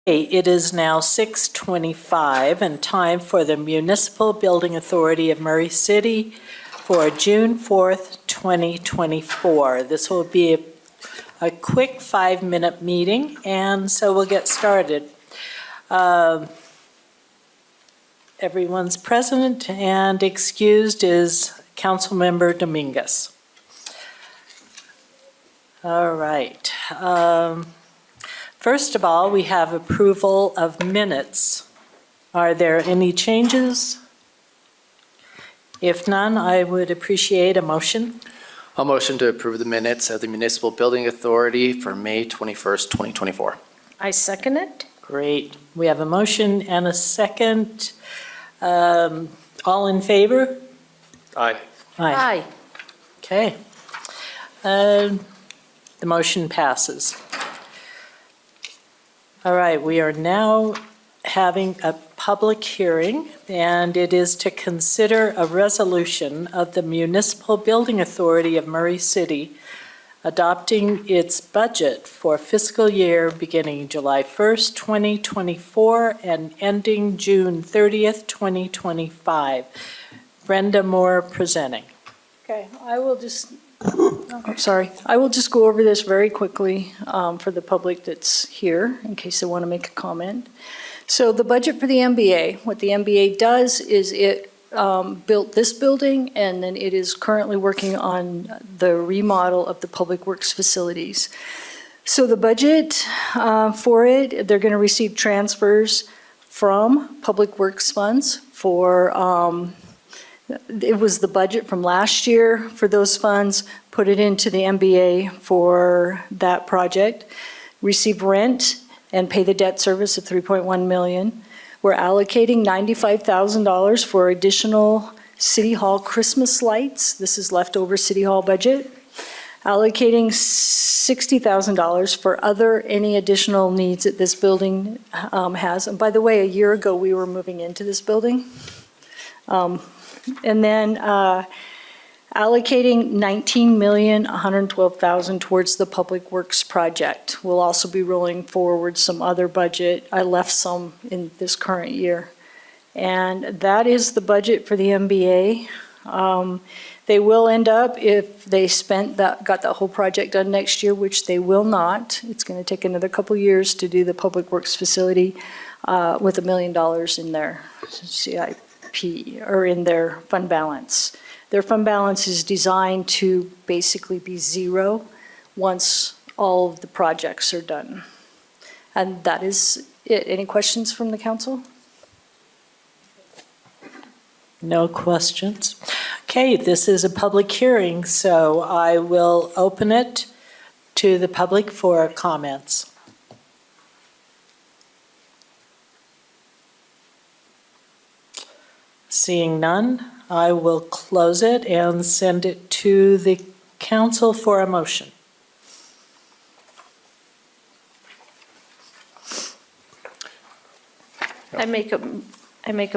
It is now 6:25 and time for the Municipal Building Authority of Murray City for June 4th, 2024. This will be a quick 5-minute meeting, and so we'll get started. Everyone's present and excused is Councilmember Dominguez. All right. First of all, we have approval of minutes. Are there any changes? If none, I would appreciate a motion. I'll motion to approve the minutes of the Municipal Building Authority for May 21st, 2024. I second it. Great. We have a motion and a second. All in favor? Aye. Aye. Okay. The motion passes. All right, we are now having a public hearing, and it is to consider a resolution of the Municipal Building Authority of Murray City adopting its budget for fiscal year beginning July 1st, 2024 and ending June 30th, 2025. Brenda Moore presenting. Okay, I will just go over this very quickly for the public that's here in case they want to make a comment. So the budget for the MBA, what the MBA does is it built this building, and then it is currently working on the remodel of the Public Works facilities. So the budget for it, they're going to receive transfers from Public Works funds for it was the budget from last year for those funds, put it into the MBA for that project, receive rent and pay the debt service of $3.1 million. We're allocating $95,000 for additional City Hall Christmas lights. This is leftover City Hall budget. Allocating $60,000 for any additional needs that this building has. And by the way, a year ago, we were moving into this building. And then allocating $19,112,000 towards the Public Works project. We'll also be rolling forward some other budget. I left some in this current year. And that is the budget for the MBA. They will end up, if they got the whole project done next year, which they will not. It's going to take another couple years to do the Public Works facility with $1 million in their CIP. Or in their fund balance. Their fund balance is designed to basically be zero once all of the projects are done. And that is it. Any questions from the council? No questions. Okay, this is a public hearing, so I will open it to the public for comments. Seeing none, I will close it and send it to the council for a motion. I make a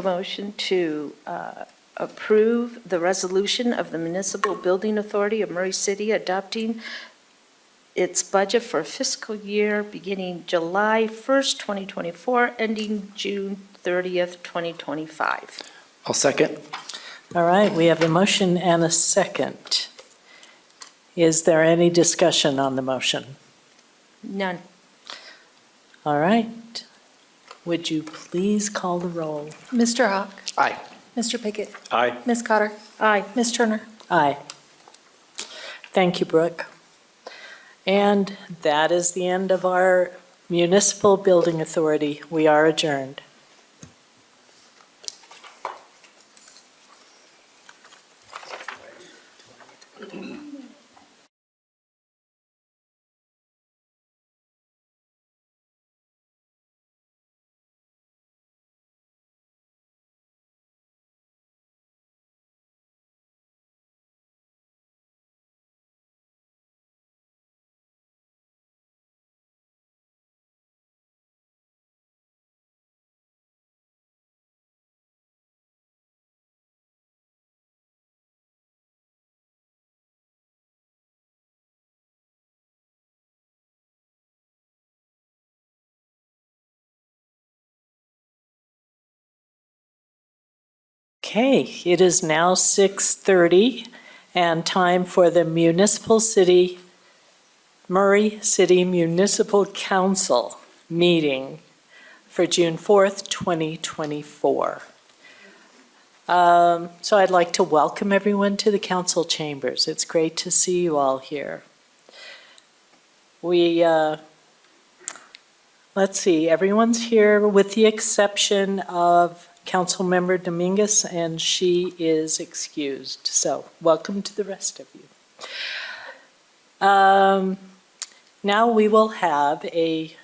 motion to approve the resolution of the Municipal Building Authority of Murray City adopting its budget for fiscal year beginning July 1st, 2024, ending June 30th, 2025. I'll second. All right, we have a motion and a second. Is there any discussion on the motion? None. All right. Would you please call the roll? Mr. Hawk? Aye. Mr. Pickett? Aye. Ms. Cotter? Aye. Ms. Turner? Aye. Thank you, Brooke. And that is the end of our Municipal Building Authority. We are adjourned. Okay, it is now 6:30 and time for the Murray City Municipal Council meeting for June 4th, 2024. So I'd like to welcome everyone to the council chambers. It's great to see you all here. Let's see, everyone's here with the exception of Councilmember Dominguez, and she is excused. So welcome to the rest of you. Now we will have a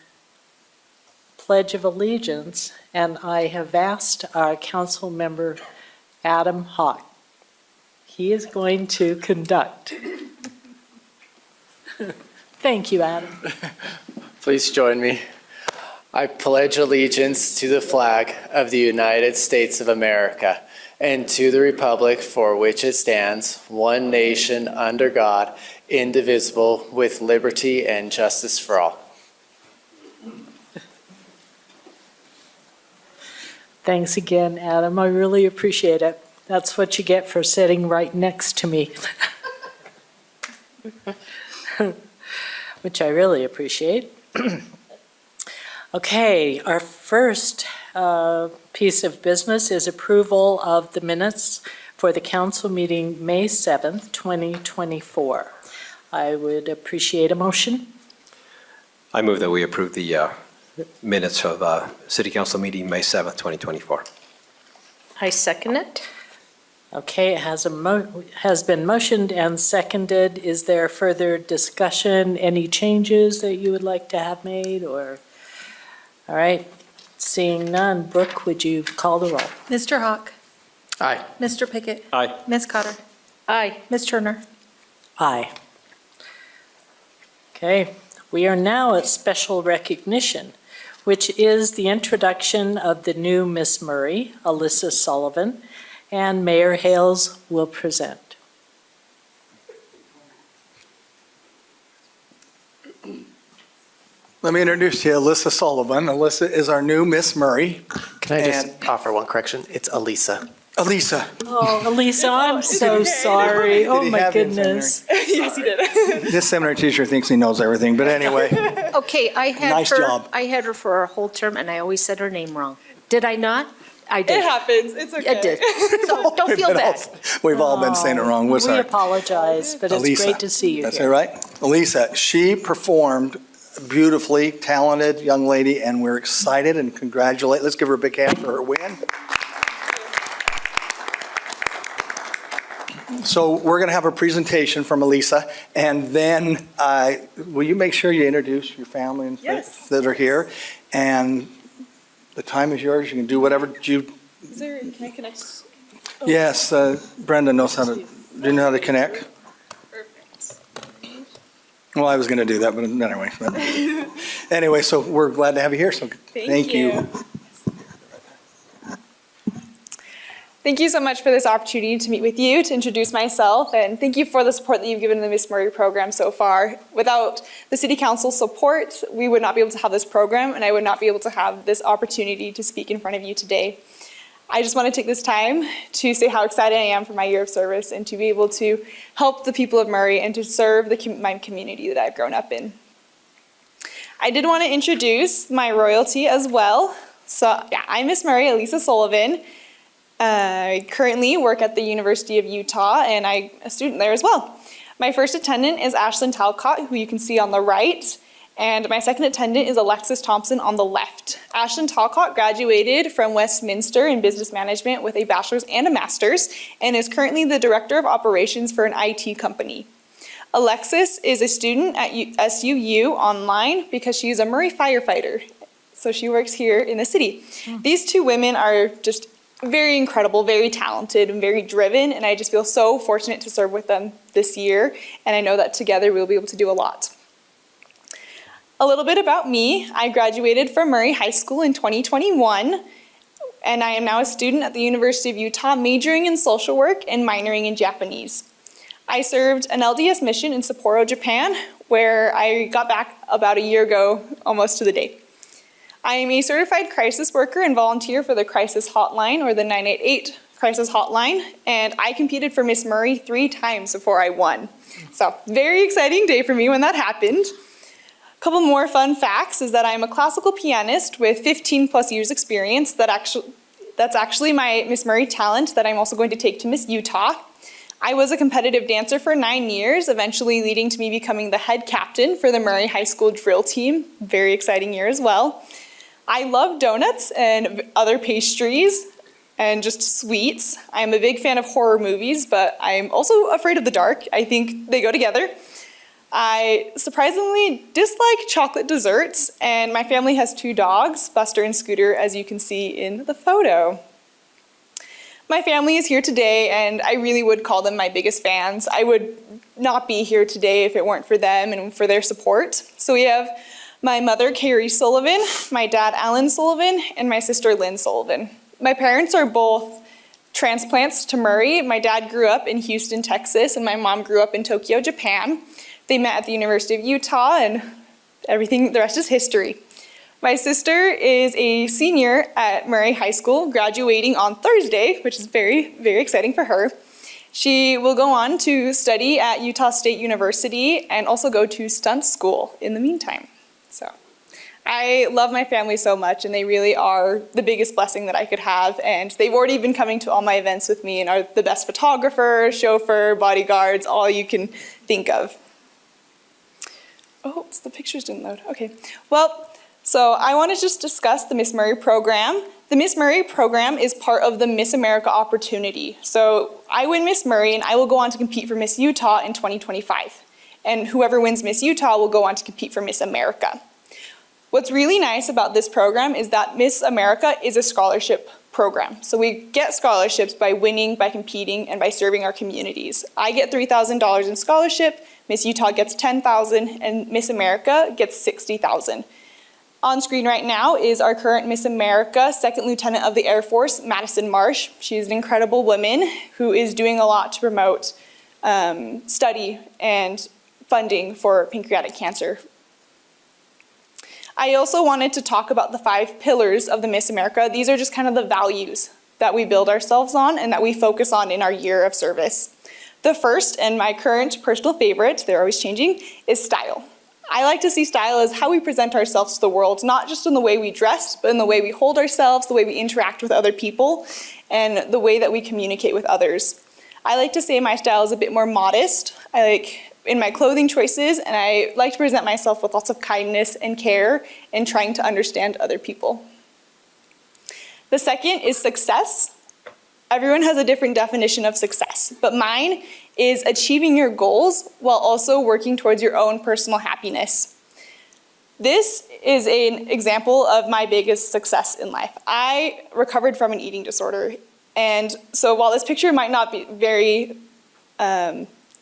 Pledge of Allegiance, and I have asked our council member, Adam Hawk. He is going to conduct. Thank you, Adam. Please join me. I pledge allegiance to the flag of the United States of America and to the republic for which it stands, one nation under God, indivisible, with liberty and justice for all. Thanks again, Adam. I really appreciate it. That's what you get for sitting right next to me. Which I really appreciate. Okay, our first piece of business is approval of the minutes for the council meeting May 7th, 2024. I would appreciate a motion. I move that we approve the minutes of City Council meeting May 7th, 2024. I second it. Okay, it has been motioned and seconded. Is there further discussion? Any changes that you would like to have made, or? All right, seeing none. Brooke, would you call the roll? Mr. Hawk? Aye. Mr. Pickett? Aye. Ms. Cotter? Aye. Ms. Turner? Aye. Okay, we are now at special recognition, which is the introduction of the new Miss Murray, Alyssa Sullivan, and Mayor Hales will present. Let me introduce you, Alyssa Sullivan. Alyssa is our new Miss Murray. Can I just offer one correction? It's Elisa. Elisa. Oh, Elisa, I'm so sorry. Oh, Did he my have you in goodness. Yes, he did. This seminary teacher thinks he knows everything, but anyway, Okay, I had her. Nice job. I had her for a whole term, and I always said her name wrong. Did I not? I did. It happens. It's okay. I did. So don't feel bad. we've all been saying it wrong. We're We sorry. apologize, but it's Elisa. great to see you That's here. all right. Elisa, she performed beautifully, talented young lady, and we're excited and congratulate. Let's give her a big hand for her win. So we're going to have a presentation from Elisa, and then will you make sure you introduce your family and Yes. that are here? And the time is yours. You can do whatever you. Is there, can I connect? Yes, Brenda knows how to. Do you know how to connect? Perfect. Well, I was going to do that, but anyway. Anyway, so we're glad to have you here. So thank you. Thank you so much for this opportunity to meet with you, to introduce myself, and thank you for the support that you've given the Miss Murray program so far. Without the City Council's support, we would not be able to have this program, and I would not be able to have this opportunity to speak in front of you today. I just want to take this time to say how excited I am for my year of service and to be able to help the people of Murray and to serve my community that I've grown up in. I did want to introduce my royalty as well. So yeah, I'm Miss Murray, Alyssa Sullivan. I currently work at the University of Utah, and I'm a student there as well. My first attendant is Ashlyn Talcott, who you can see on the right, and my second attendant is Alexis Thompson on the left. Ashlyn Talcott graduated from Westminster in business management with a bachelor's and a master's, and is currently the director of operations for an IT company. Alexis is a student at SUU online because she's a Murray firefighter, so she works here in the city. These two women are just very incredible, very talented, and very driven, and I just feel so fortunate to serve with them this year, and I know that together we'll be able to do a lot. A little bit about me. I graduated from Murray High School in 2021, and I am now a student at the University of Utah, majoring in social work and minoring in Japanese. I served an LDS mission in Sapporo, Japan, where I got back about a year ago, almost to the day. I am a certified crisis worker and volunteer for the crisis hotline, or the 988 Crisis Hotline, and I competed for Miss Murray 3 times before I won. So very exciting day for me when that happened. A couple more fun facts is that I'm a classical pianist with 15 plus years experience. That's actually my Miss Murray talent that I'm also going to take to Miss Utah. I was a competitive dancer for 9 years, eventually leading to me becoming the head captain for the Murray High School drill team. Very exciting year as well. I love donuts and other pastries and just sweets. I'm a big fan of horror movies, but I'm also afraid of the dark. I think they go together. I surprisingly dislike chocolate desserts, and my family has 2 dogs, Buster and Scooter, as you can see in the photo. My family is here today, and I really would call them my biggest fans. I would not be here today if it weren't for them and for their support. So we have my mother, Carrie Sullivan, my dad, Alan Sullivan, and my sister, Lynn Sullivan. My parents are both transplants to Murray. My dad grew up in Houston, Texas, and my mom grew up in Tokyo, Japan. They met at the University of Utah, and the rest is history. My sister is a senior at Murray High School, graduating on Thursday, which is very, very exciting for her. She will go on to study at Utah State University and also go to stunt school in the meantime. So I love my family so much, and they really are the biggest blessing that I could have. And they've already been coming to all my events with me and are the best photographer, chauffeur, bodyguards, all you can think of. Oh, the pictures didn't load. Okay. Well, so I want to just discuss the Miss Murray program. The Miss Murray program is part of the Miss America opportunity. So I win Miss Murray, and I will go on to compete for Miss Utah in 2025. And whoever wins Miss Utah will go on to compete for Miss America. What's really nice about this program is that Miss America is a scholarship program. So we get scholarships by winning, by competing, and by serving our communities. I get $3,000 in scholarship, Miss Utah gets $10,000, and Miss America gets $60,000. On screen right now is our current Miss America, Second Lieutenant of the Air Force, Madison Marsh. She's an incredible woman who is doing a lot to promote study and funding for pancreatic cancer. I also wanted to talk about the 5 pillars of the Miss America. These are just kind of the values that we build ourselves on and that we focus on in our year of service. The first, and my current personal favorite, they're always changing, is style. I like to see style as how we present ourselves to the world, not just in the way we dress, but in the way we hold ourselves, the way we interact with other people, and the way that we communicate with others. I like to say my style is a bit more modest. I like in my clothing choices, and I like to present myself with lots of kindness and care and trying to understand other people. The second is success. Everyone has a different definition of success, but mine is achieving your goals while also working towards your own personal happiness. This is an example of my biggest success in life. I recovered from an eating disorder, and so while this picture might not be very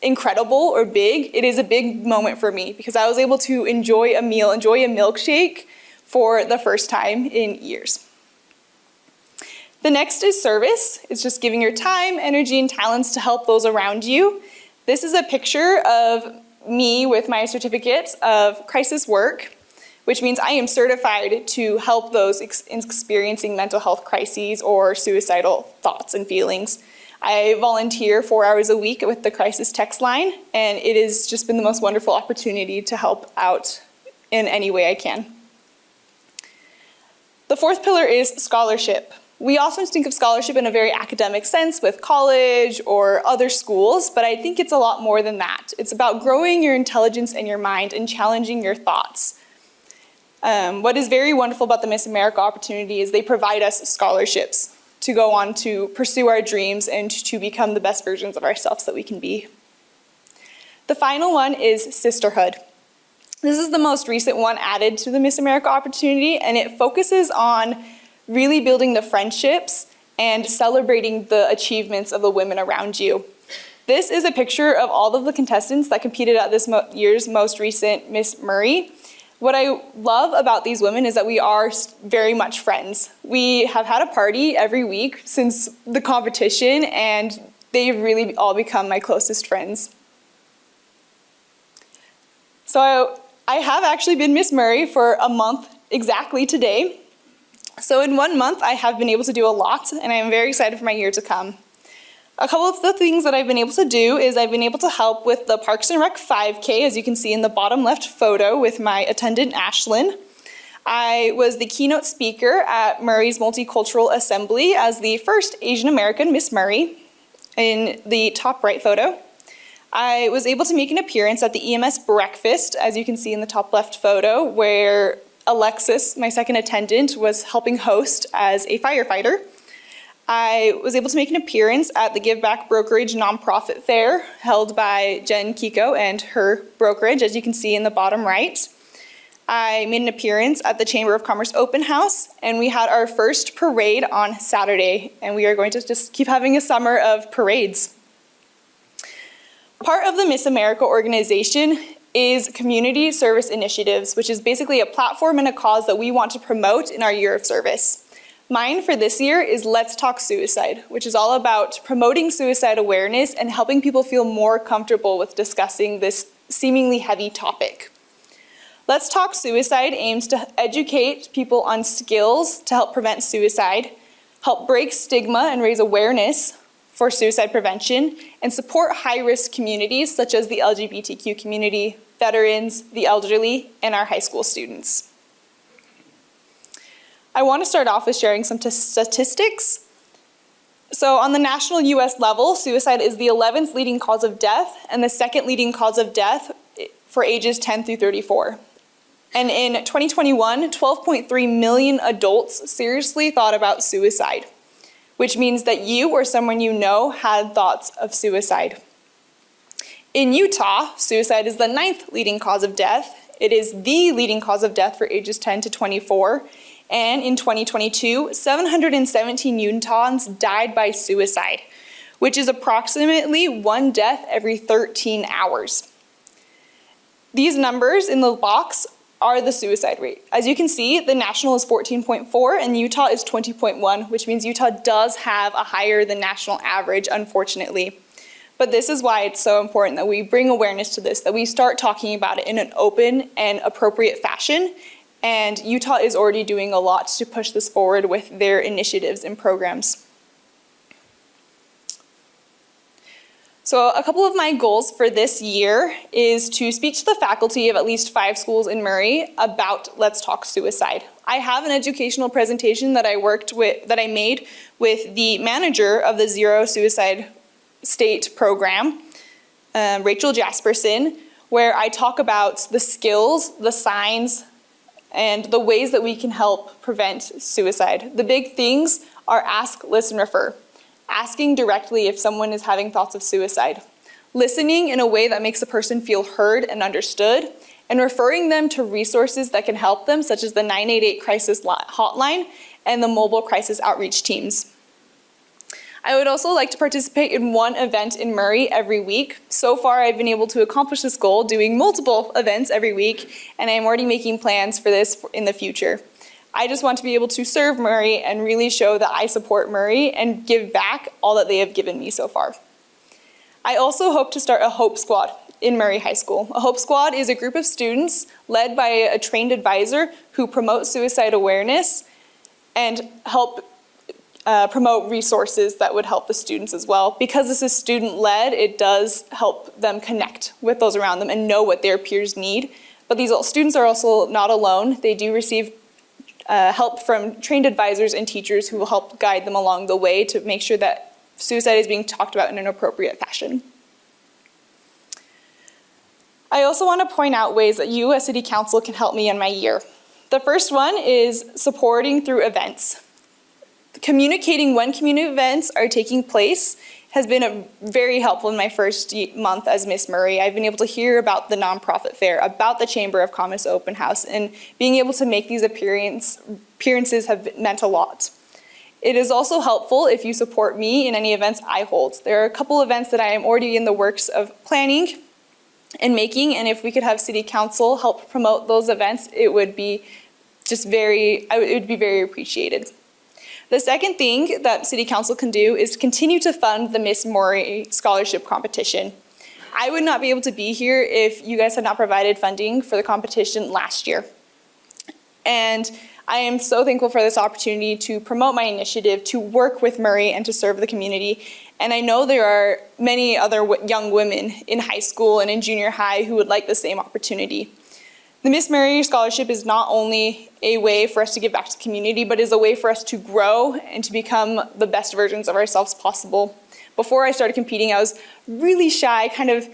incredible or big, it is a big moment for me because I was able to enjoy a meal, enjoy a milkshake for the first time in years. The next is service. It's just giving your time, energy, and talents to help those around you. This is a picture of me with my certificate of crisis work, which means I am certified to help those experiencing mental health crises or suicidal thoughts and feelings. I volunteer 4 hours a week with the crisis text line, and it has just been the most wonderful opportunity to help out in any way I can. The fourth pillar is scholarship. We often think of scholarship in a very academic sense with college or other schools, but I think it's a lot more than that. It's about growing your intelligence and your mind and challenging your thoughts. What is very wonderful about the Miss America opportunity is they provide us scholarships to go on to pursue our dreams and to become the best versions of ourselves that we can be. The final one is sisterhood. This is the most recent one added to the Miss America opportunity, and it focuses on really building the friendships and celebrating the achievements of the women around you. This is a picture of all of the contestants that competed at this year's most recent Miss Murray. What I love about these women is that we are very much friends. We have had a party every week since the competition, and they've really all become my closest friends. So I have actually been Miss Murray for a month exactly today. So in 1 month, I have been able to do a lot, and I am very excited for my year to come. A couple of the things that I've been able to do is I've been able to help with the Parks and Rec 5K, as you can see in the bottom left photo with my attendant, Ashlyn. I was the keynote speaker at Murray's Multicultural Assembly as the first Asian American Miss Murray in the top right photo. I was able to make an appearance at the EMS breakfast, as you can see in the top left photo, where Alexis, my second attendant, was helping host as a firefighter. I was able to make an appearance at the Give Back Brokerage nonprofit fair held by Jen Kiko and her brokerage, as you can see in the bottom right. I made an appearance at the Chamber of Commerce open house, and we had our first parade on Saturday, and we are going to just keep having a summer of parades. Part of the Miss America organization is community service initiatives, which is basically a platform and a cause that we want to promote in our year of service. Mine for this year is Let's Talk Suicide, which is all about promoting suicide awareness and helping people feel more comfortable with discussing this seemingly heavy topic. Let's Talk Suicide aims to educate people on skills to help prevent suicide, help break stigma and raise awareness for suicide prevention, and support high-risk communities such as the LGBTQ community, veterans, the elderly, and our high school students. I want to start off with sharing some statistics. So on the national US level, suicide is the 11th leading cause of death and the second leading cause of death for ages 10 through 34. And in 2021, 12.3 million adults seriously thought about suicide, which means that you or someone you know had thoughts of suicide. In Utah, suicide is the 9th leading cause of death. It is the leading cause of death for ages 10 to 24. And in 2022, 717 Utahns died by suicide, which is approximately 1 death every 13 hours. These numbers in the box are the suicide rate. As you can see, the national is 14.4 and Utah is 20.1, which means Utah does have a higher than national average, unfortunately. But this is why it's so important that we bring awareness to this, that we start talking about it in an open and appropriate fashion. And Utah is already doing a lot to push this forward with their initiatives and programs. So a couple of my goals for this year is to speak to the faculty of at least 5 schools in Murray about Let's Talk Suicide. I have an educational presentation that I made with the manager of the Zero Suicide State program, Rachel Jasperson, where I talk about the skills, the signs, and the ways that we can help prevent suicide. The big things are ask, listen, refer. Asking directly if someone is having thoughts of suicide. Listening in a way that makes the person feel heard and understood, and referring them to resources that can help them, such as the 988 crisis hotline and the mobile crisis outreach teams. I would also like to participate in one event in Murray every week. So far, I've been able to accomplish this goal doing multiple events every week, and I'm already making plans for this in the future. I just want to be able to serve Murray and really show that I support Murray and give back all that they have given me so far. I also hope to start a Hope Squad in Murray High School. A Hope Squad is a group of students led by a trained advisor who promote suicide awareness and help promote resources that would help the students as well. Because this is student-led, it does help them connect with those around them and know what their peers need. But these students are also not alone. They do receive help from trained advisors and teachers who will help guide them along the way to make sure that suicide is being talked about in an appropriate fashion. I also want to point out ways that you as City Council can help me in my year. The first one is supporting through events. Communicating when community events are taking place has been very helpful in my first month as Miss Murray. I've been able to hear about the nonprofit fair, about the Chamber of Commerce open house, and being able to make these appearances have meant a lot. It is also helpful if you support me in any events I hold. There are a couple events that I am already in the works of planning and making, and if we could have City Council help promote those events, it would be very appreciated. The second thing that City Council can do is continue to fund the Miss Murray Scholarship Competition. I would not be able to be here if you guys had not provided funding for the competition last year. And I am so thankful for this opportunity to promote my initiative, to work with Murray, and to serve the community. And I know there are many other young women in high school and in junior high who would like the same opportunity. The Miss Murray Scholarship is not only a way for us to give back to the community, but is a way for us to grow and to become the best versions of ourselves possible. Before I started competing, I was really shy, kind of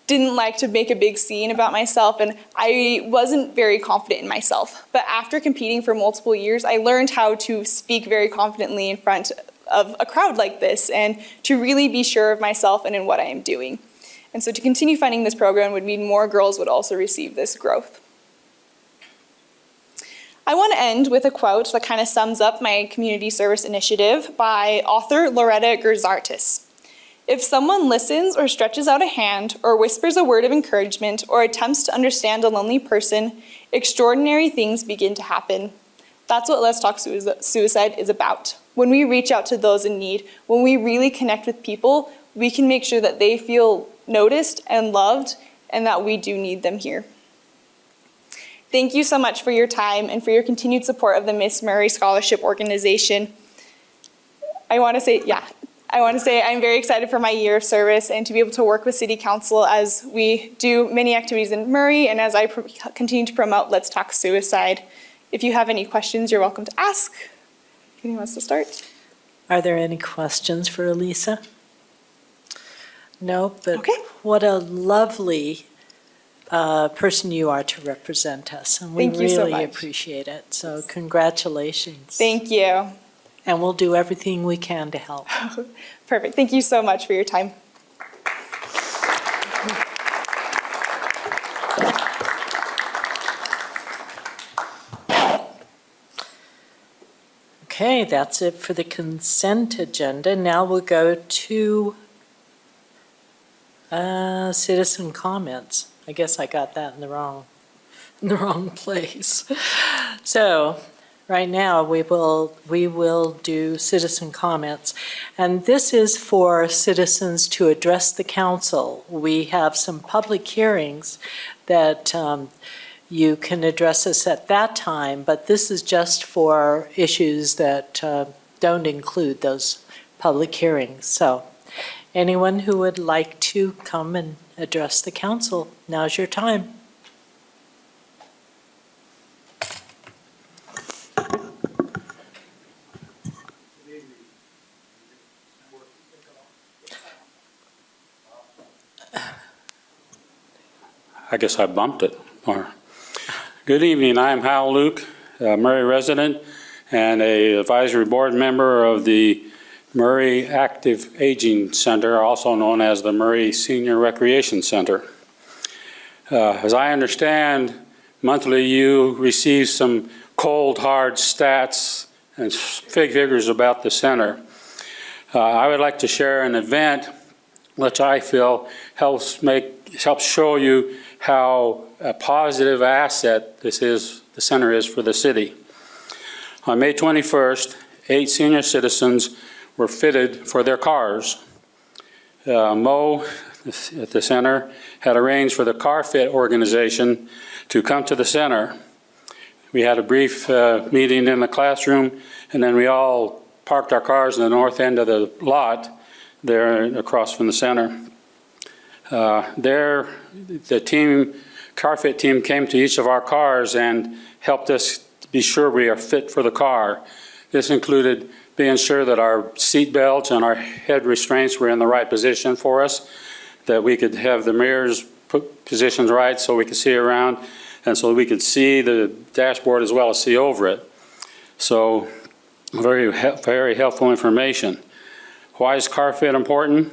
didn't like to make a big scene about myself, and I wasn't very confident in myself. But after competing for multiple years, I learned how to speak very confidently in front of a crowd like this and to really be sure of myself and in what I am doing. And so to continue funding this program would mean more girls would also receive this growth. I want to end with a quote that kind of sums up my community service initiative by author Loretta Gerzartis. If someone listens or stretches out a hand or whispers a word of encouragement or attempts to understand a lonely person, extraordinary things begin to happen. That's what Let's Talk Suicide is about. When we reach out to those in need, when we really connect with people, we can make sure that they feel noticed and loved and that we do need them here. Thank you so much for your time and for your continued support of the Miss Murray Scholarship Organization. I want to say I'm very excited for my year of service and to be able to work with City Council as we do many activities in Murray and as I continue to promote Let's Talk Suicide. If you have any questions, you're welcome to ask. If anyone wants to start. Are there any questions for Elisa? No, but Okay. what a lovely person you are to represent us, and we Thank you so really much. appreciate it. So congratulations. Thank you. And we'll do everything we can to help. Perfect. Thank you so much for your time. Okay, that's it for the consent agenda. Now we'll go to citizen comments. I guess I got that in the wrong place. So right now we will do citizen comments. And this is for citizens to address the council. We have some public hearings that you can address us at that time, but this is just for issues that don't include those public hearings. So anyone who would like to come and address the council, now's your time. I guess I bumped it. Good evening, I'm Hal Luke, a Murray resident and an advisory board member of the Murray Active Aging Center, also known as the Murray Senior Recreation Center. As I understand, monthly you receive some cold, hard stats and figures about the center. I would like to share an event which I feel helps show you how a positive asset the center is for the city. On May 21st, 8 senior citizens were fitted for their cars. Mo at the center had arranged for the Car Fit organization to come to the center. We had a brief meeting in the classroom, and then we all parked our cars in the north end of the lot there across from the center. The Car Fit team came to each of our cars and helped us be sure we are fit for the car. This included being sure that our seat belts and our head restraints were in the right position for us, that we could have the mirrors positioned right so we could see around, and so we could see the dashboard as well as see over it. So very, very helpful information. Why is Car Fit important?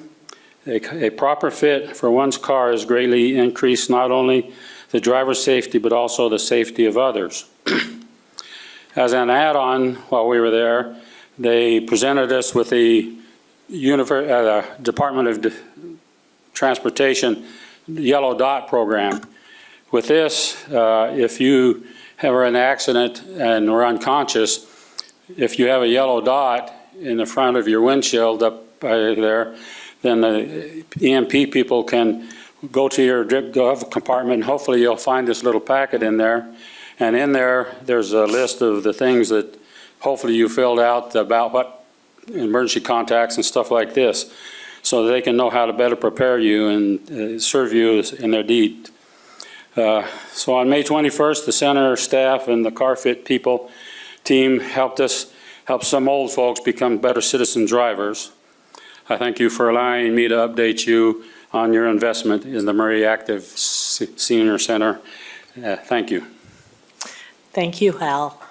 A proper fit for one's car has greatly increased not only the driver's safety, but also the safety of others. As an add-on, while we were there, they presented us with the Department of Transportation Yellow Dot program. With this, if you have an accident and are unconscious, if you have a yellow dot in the front of your windshield up by there, then the EMP people can go to your glove compartment, and hopefully you'll find this little packet in there, And in there, there's a list of the things that hopefully you filled out about what emergency contacts and stuff like this, so that they can know how to better prepare you and serve you in their deed. So on May 21st, the center staff and the CarFit people team helped some old folks become better citizen drivers. I thank you for allowing me to update you on your investment in the Murray Active Senior Center. Thank you. Thank you, Hal.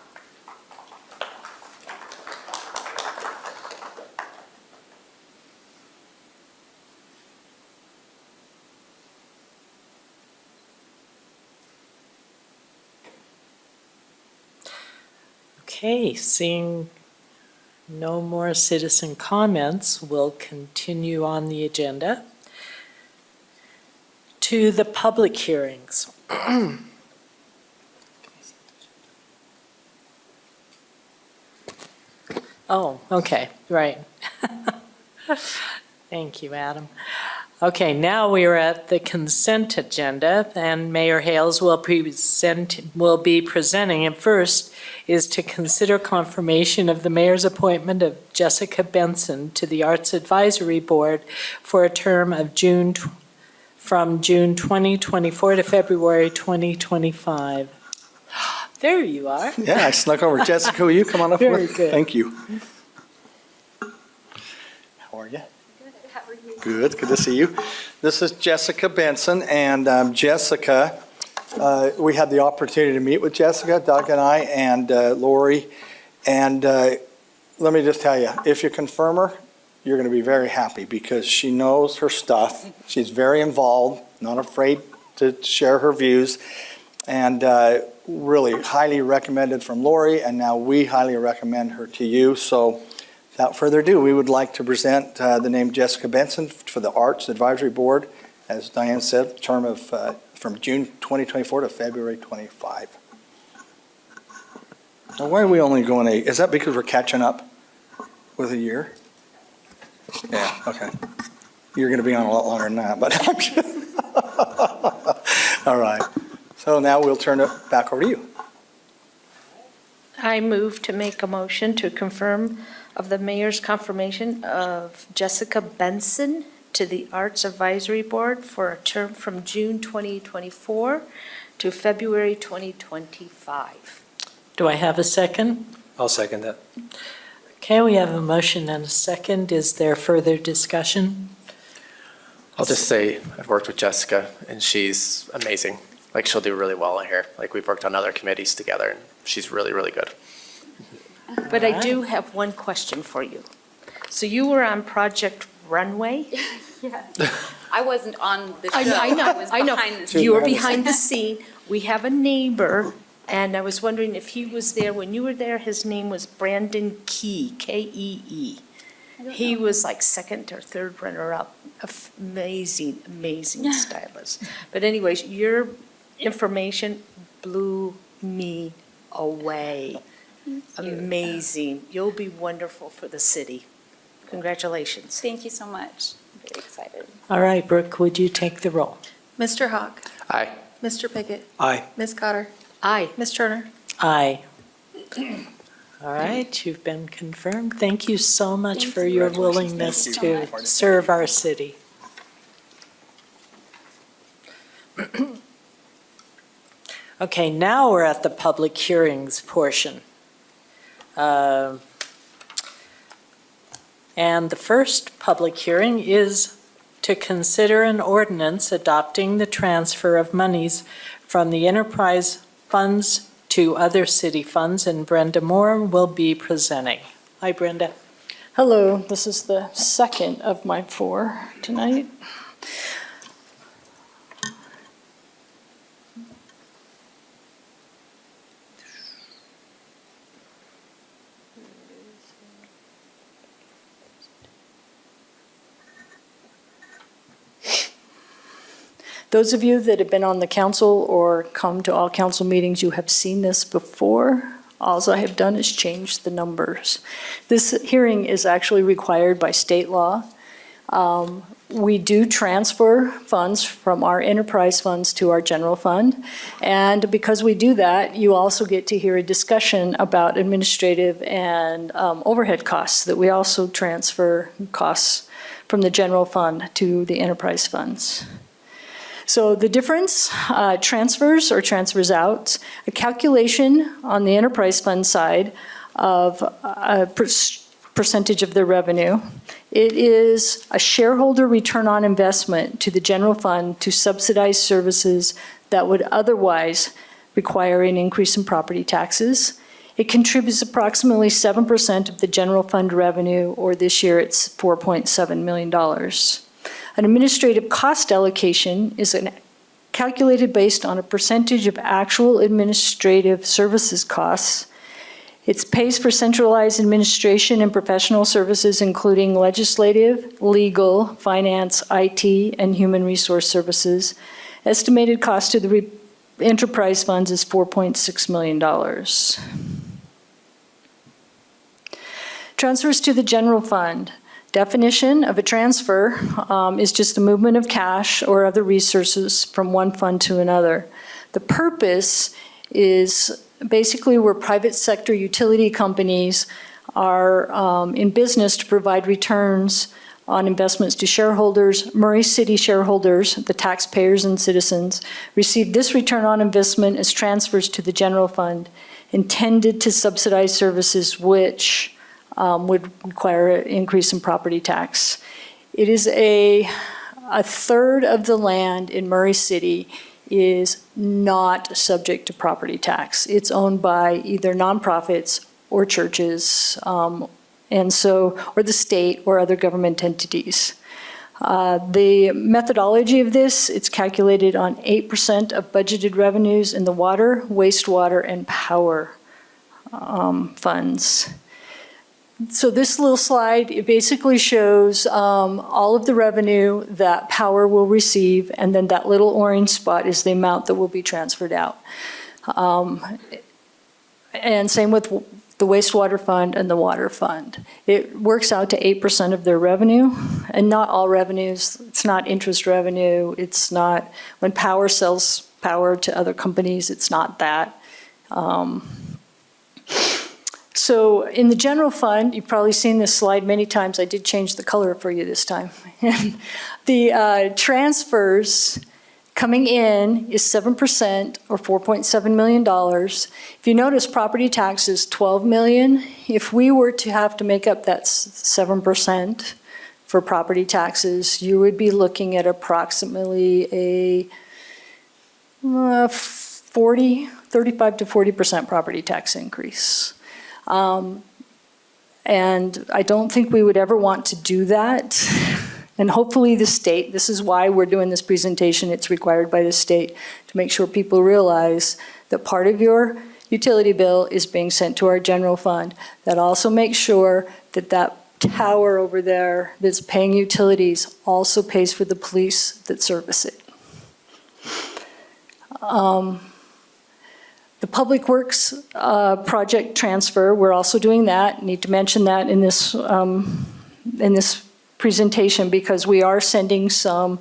Okay, seeing no more citizen comments, we'll continue on the agenda to the public hearings. Oh, okay, right. Thank you, Adam. Okay, now we are at the consent agenda, and Mayor Hales will be presenting. And first is to consider confirmation of the mayor's appointment of Jessica Benson to the Arts Advisory Board for a term of from June 2024 to February 2025. There you are. Yeah, I snuck over. Jessica, will you come on up? Very with? good. Thank you. How are you? Good, good to see you. This is Jessica Benson, and Jessica, we had the opportunity to meet with Jessica, Doug and I, and Lori, and let me just tell you, if you confirm her, you're going to be very happy because she knows her stuff. She's very involved, not afraid to share her views, and really highly recommended from Lori, and now we highly recommend her to you. So without further ado, we would like to present the name Jessica Benson for the Arts Advisory Board, as Diane said, term of from June 2024 to February 25. Now, why are we only going is that because we're catching up with a year? Yeah, okay. You're going to be on a lot longer than that, but I'm just all right. So now we'll turn it back over to you. I move to make a motion to confirm of the mayor's confirmation of Jessica Benson to the Arts Advisory Board for a term from June 2024 to February 2025. Do I have a second? I'll second that. Okay, we have a motion and a second. Is there further discussion? I'll just say I've worked with Jessica, and she's amazing. Like, she'll do really well in here. Like, we've worked on other committees together, and she's really, really good. But I do have one question for you. So you were on Project Runway? Yeah. I wasn't on the show. I know, I was I know. behind the scenes. You were behind the scene. We have a neighbor, and I was wondering if he was there. When you were there, his name was Brandon Key, K-E-E. He was like second or third runner-up. Amazing, amazing stylist. But anyways, your information blew me away. Amazing. You'll be wonderful for the city. Congratulations. Thank you so much. I'm very excited. All right, Brooke, would you take the roll? Mr. Hawk, Aye. Mr. Pickett, Aye. Ms. Cotter, Aye. Ms. Turner. Aye. All right, you've been confirmed. Thank you so much for your willingness Thank to you. serve our city. Okay, now we're at the public hearings portion. And the first public hearing is to consider an ordinance adopting the transfer of monies from the enterprise funds to other city funds, and Brenda Moore will be presenting. Hi, Brenda. Hello, this is the second of my 4 tonight. Those of you that have been on the council or come to all council meetings, you have seen this before. All I have done is change the numbers. This hearing is actually required by state law. We do transfer funds from our enterprise funds to our general fund. And because we do that, you also get to hear a discussion about administrative and overhead costs, that we also transfer costs from the general fund to the enterprise funds. So the difference, transfers or transfers out, a calculation on the enterprise fund side of a percentage of their revenue. It is a shareholder return on investment to the general fund to subsidize services that would otherwise require an increase in property taxes. It contributes approximately 7% of the general fund revenue, or this year it's $4.7 million. An administrative cost allocation is calculated based on a percentage of actual administrative services costs. It pays for centralized administration and professional services, including legislative, legal, finance, IT, and human resource services. Estimated cost to the enterprise funds is $4.6 million. Transfers to the general fund. Definition of a transfer is just the movement of cash or other resources from one fund to another. The purpose is basically where private sector utility companies are in business to provide returns on investments to shareholders. Murray City shareholders, the taxpayers and citizens, receive this return on investment as transfers to the general fund intended to subsidize services which would require an increase in property tax. It is a third of the land in Murray City is not subject to property tax. It's owned by either nonprofits or churches, or the state or other government entities. The methodology of this, it's calculated on 8% of budgeted revenues in the water, wastewater, and power funds. So this little slide, it basically shows all of the revenue that power will receive, and then that little orange spot is the amount that will be transferred out. And same with the wastewater fund and the water fund. It works out to 8% of their revenue, and not all revenues. It's not interest revenue. It's not, when power sells power to other companies, it's not that. So in the general fund, you've probably seen this slide many times. I did change the color for you this time. The transfers coming in is 7% or $4.7 million. If you notice, property tax is $12 million. If we were to have to make up that 7% for property taxes, you would be looking at approximately a 35 to 40% property tax increase. And I don't think we would ever want to do that. And hopefully the state, this is why we're doing this presentation, it's required by the state to make sure people realize that part of your utility bill is being sent to our general fund. That also makes sure that that tower over there that's paying utilities also pays for the police that service it. The Public Works project transfer, we're also doing that. Need to mention that in this presentation because we are sending some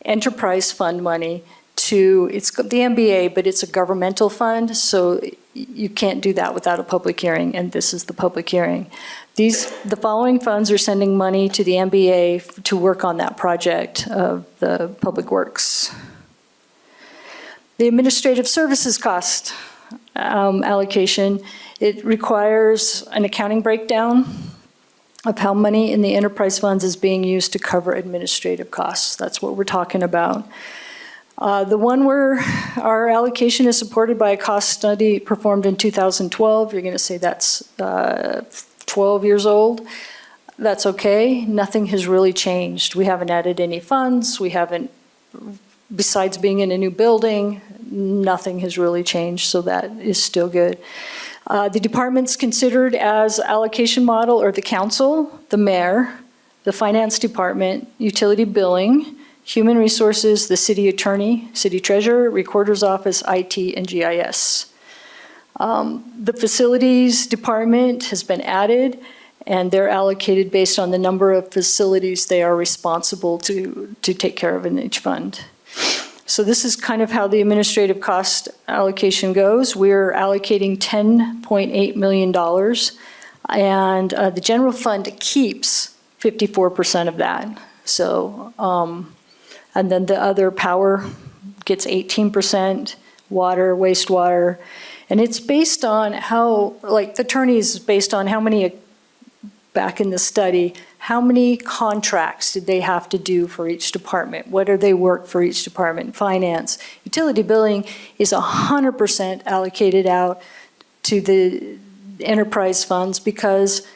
enterprise fund money to, it's the MBA, but it's a governmental fund, so you can't do that without a public hearing, and this is the public hearing. The following funds are sending money to the MBA to work on that project of the Public Works. The administrative services cost allocation, it requires an accounting breakdown of how money in the enterprise funds is being used to cover administrative costs. That's what we're talking about. The one where our allocation is supported by a cost study performed in 2012, you're going to say that's 12 years old. That's okay. Nothing has really changed. We haven't added any funds. We haven't, besides being in a new building, nothing has really changed, so that is still good. The departments considered as allocation model are the council, the mayor, the finance department, utility billing, human resources, the city attorney, city treasurer, recorder's office, IT, and GIS. The facilities department has been added, and they're allocated based on the number of facilities they are responsible to take care of in each fund. So this is kind of how the administrative cost allocation goes. We're allocating $10.8 million, and the general fund keeps 54% of that. So, and then the other power gets 18%, water, wastewater, and it's based on how, like the attorneys, based on how many, back in the study, how many contracts did they have to do for each department? What do they work for each department? Finance. Utility billing is 100% allocated out to the enterprise funds because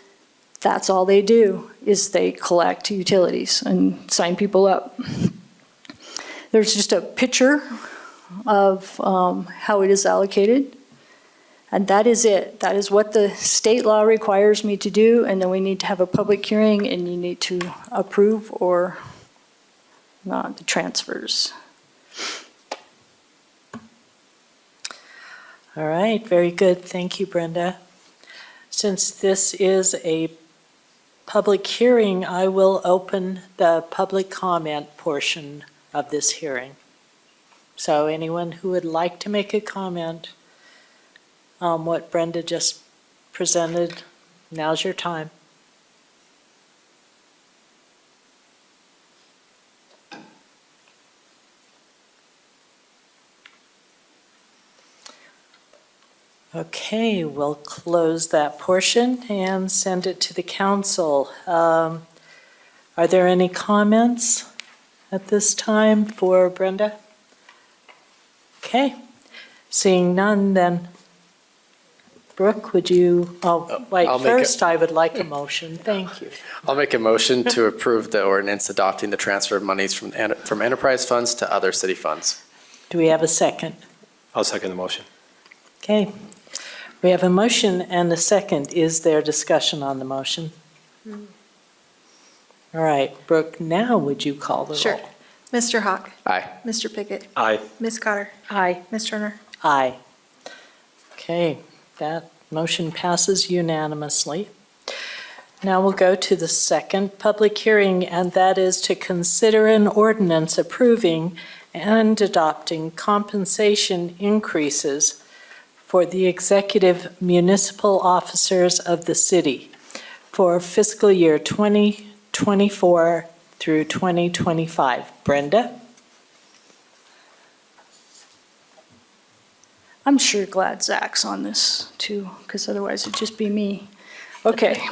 that's all they do, is they collect utilities and sign people up. There's just a picture of how it is allocated. And that is it. That is what the state law requires me to do, and then we need to have a public hearing, and you need to approve or not the transfers. All right, very good. Thank you, Brenda. Since this is a public hearing, I will open the public comment portion of this hearing. So anyone who would like to make a comment on what Brenda just presented, now's your time. Okay, we'll close that portion and send it to the council. Are there any comments at this time for Brenda? Okay, seeing none then. Brooke, would you, wait, I'll make it. first I would like a motion. Thank you. I'll make a motion to approve the ordinance adopting the transfer of monies from enterprise funds to other city funds. Do we have a second? I'll second the motion. Okay, we have a motion and a second. Is there discussion on the motion? All right, Brooke, now would you call the roll? Sure. Mr. Hawk? Aye. Mr. Pickett? Aye. Ms. Cotter? Aye. Ms. Turner? Aye. Okay, that motion passes unanimously. Now we'll go to the second public hearing, and that is to consider an ordinance approving and adopting compensation increases for the executive municipal officers of the city for fiscal year 2024 through 2025. Brenda? I'm sure glad Zach's on this too, because otherwise it'd just be me. Okay.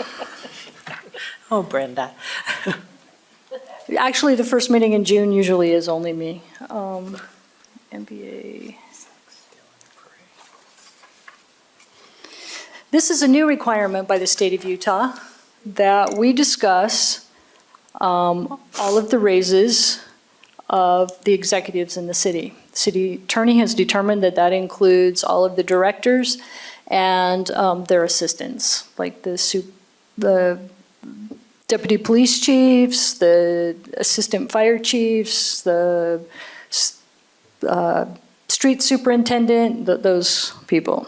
Oh, Brenda. Actually, the first meeting in June usually is only me. MBA. This is a new requirement by the state of Utah that we discuss all of the raises of the executives in the city. City attorney has determined that that includes all of the directors and their assistants, like the deputy police chiefs, the assistant fire chiefs, the street superintendent, those people.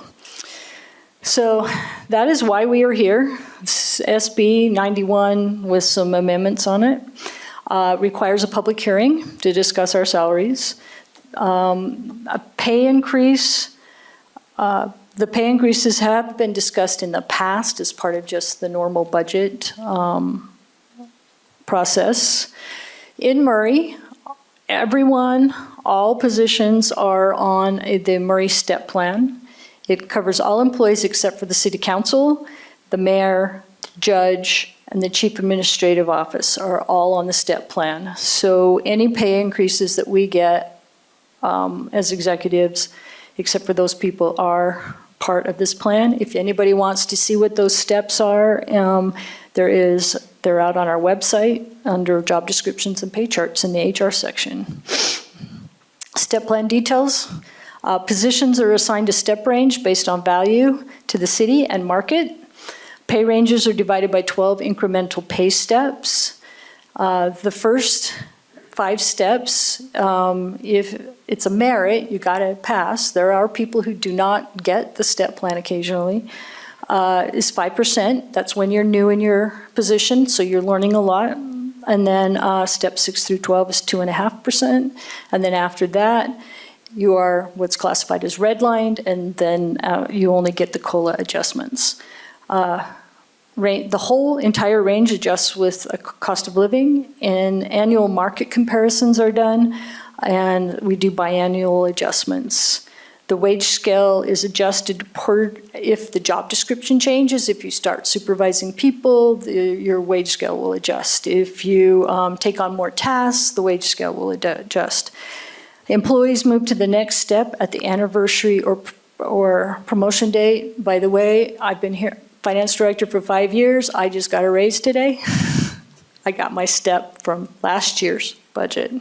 So that is why we are here. It's SB 91 with some amendments on it. Requires a public hearing to discuss our salaries. A pay increase, the pay increases have been discussed in the past as part of just the normal budget process. In Murray, everyone, all positions are on the Murray STEP plan. It covers all employees except for the city council, the mayor, judge, and the chief administrative office are all on the STEP plan. So any pay increases that we get as executives, except for those people, are part of this plan. If anybody wants to see what those steps are, they're out on our website under job descriptions and pay charts in the HR section. STEP plan details. Positions are assigned a step range based on value to the city and market. Pay ranges are divided by 12 incremental pay steps. The first 5 steps, if it's a merit, you got to pass. There are people who do not get the step plan occasionally. is 5%. That's when you're new in your position, so you're learning a lot. And then step 6 through 12 is 2.5%. And then after that, you are what's classified as redlined, and then you only get the COLA adjustments. The whole entire range adjusts with a cost of living, and annual market comparisons are done, and we do biannual adjustments. The wage scale is adjusted if the job description changes. If you start supervising people, your wage scale will adjust. If you take on more tasks, the wage scale will adjust. Employees move to the next step at the anniversary or promotion date. By the way, I've been here finance director for 5 years. I just got a raise today. I got my step from last year's budget.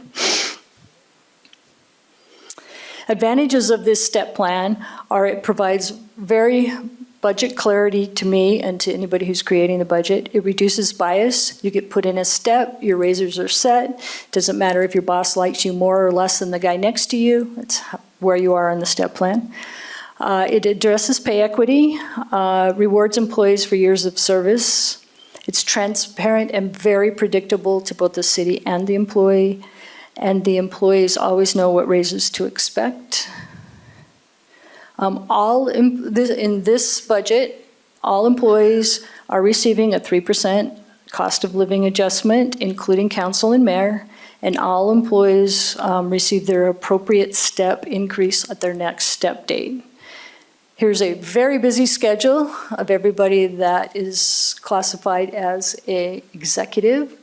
Advantages of this step plan are it provides very budget clarity to me and to anybody who's creating the budget. It reduces bias. You get put in a step, your raises are set. Doesn't matter if your boss likes you more or less than the guy next to you. It's where you are in the step plan. It addresses pay equity, rewards employees for years of service. It's transparent and very predictable to both the city and the employee. And the employees always know what raises to expect. In this budget, all employees are receiving a 3% cost of living adjustment, including council and mayor, and all employees receive their appropriate step increase at their next step date. Here's a very busy schedule of everybody that is classified as an executive.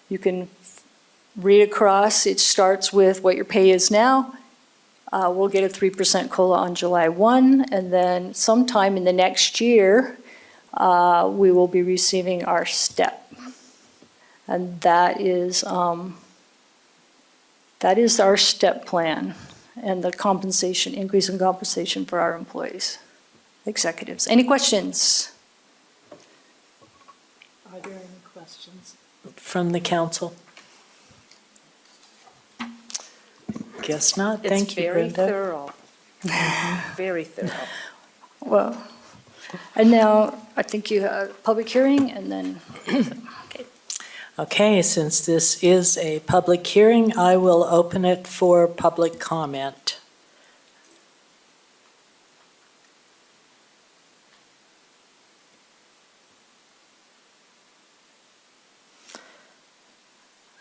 You can read across. It starts with what your pay is now. We'll get a 3% COLA on July 1, and then sometime in the next year, we will be receiving our step. And that is our step plan and the compensation, increase in compensation for our employees, executives. Any questions? Are there any questions from the council? Guess not. Thank you, Brenda. It's very thorough. Very thorough. Well, and now I think you have a public hearing and then. Okay, since this is a public hearing, I will open it for public comment.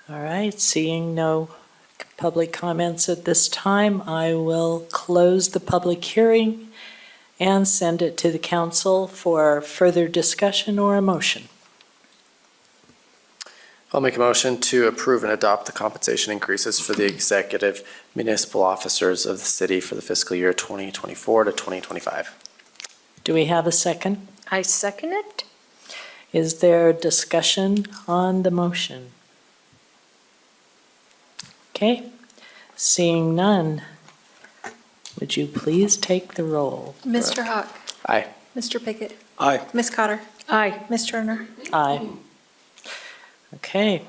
All right, seeing no public comments at this time, I will close the public hearing and send it to the council for further discussion or a motion. I'll make a motion to approve and adopt the compensation increases for the executive municipal officers of the city for the fiscal year 2024 to 2025. Do we have a second? I second it. Is there discussion on the motion? Okay, seeing none, would you please take the roll? Mr. Hawk? Aye. Mr. Pickett? Aye. Ms. Cotter? Aye. Ms. Turner? Aye. Okay.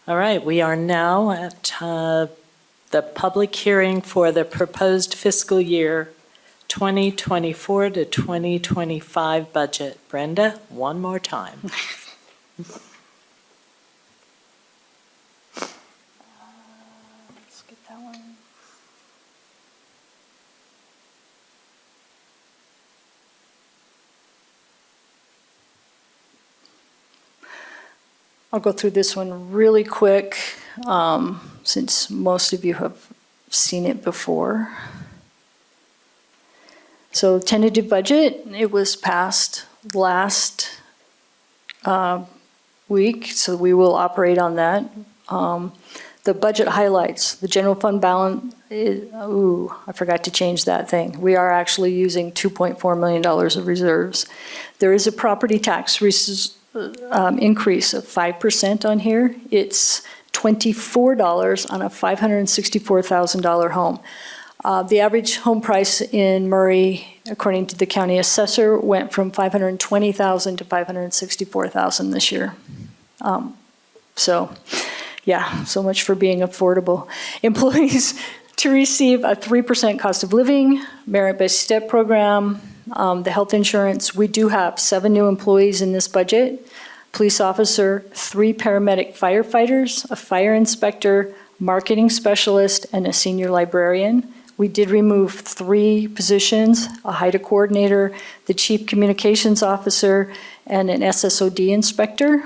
All right, we are now at the public hearing for the proposed fiscal year 2024 to 2025 budget. Brenda, one more time. Let's get that one. I'll go through this one really quick, since most of you have seen it before. So tentative budget, it was passed last week, so we will operate on that. The budget highlights, the general fund balance, I forgot to change that thing. We are actually using $2.4 million of reserves. There is a property tax increase of 5% on here. It's $24 on a $564,000 home. The average home price in Murray, according to the county assessor, went from $520,000 to $564,000 this year. So much for being affordable. Employees to receive a 3% cost of living, merit-based step program, the health insurance. We do have 7 new employees in this budget. Police officer, 3 paramedic firefighters, a fire inspector, marketing specialist, and a senior librarian. We did remove 3 positions, a HIDA coordinator, the chief communications officer, and an SSOD inspector.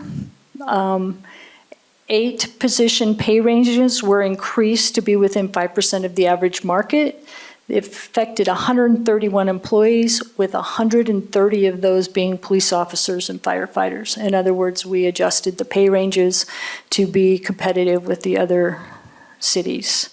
8 position pay ranges were increased to be within 5% of the average market. It affected 131 employees, with 130 of those being police officers and firefighters. In other words, we adjusted the pay ranges to be competitive with the other cities.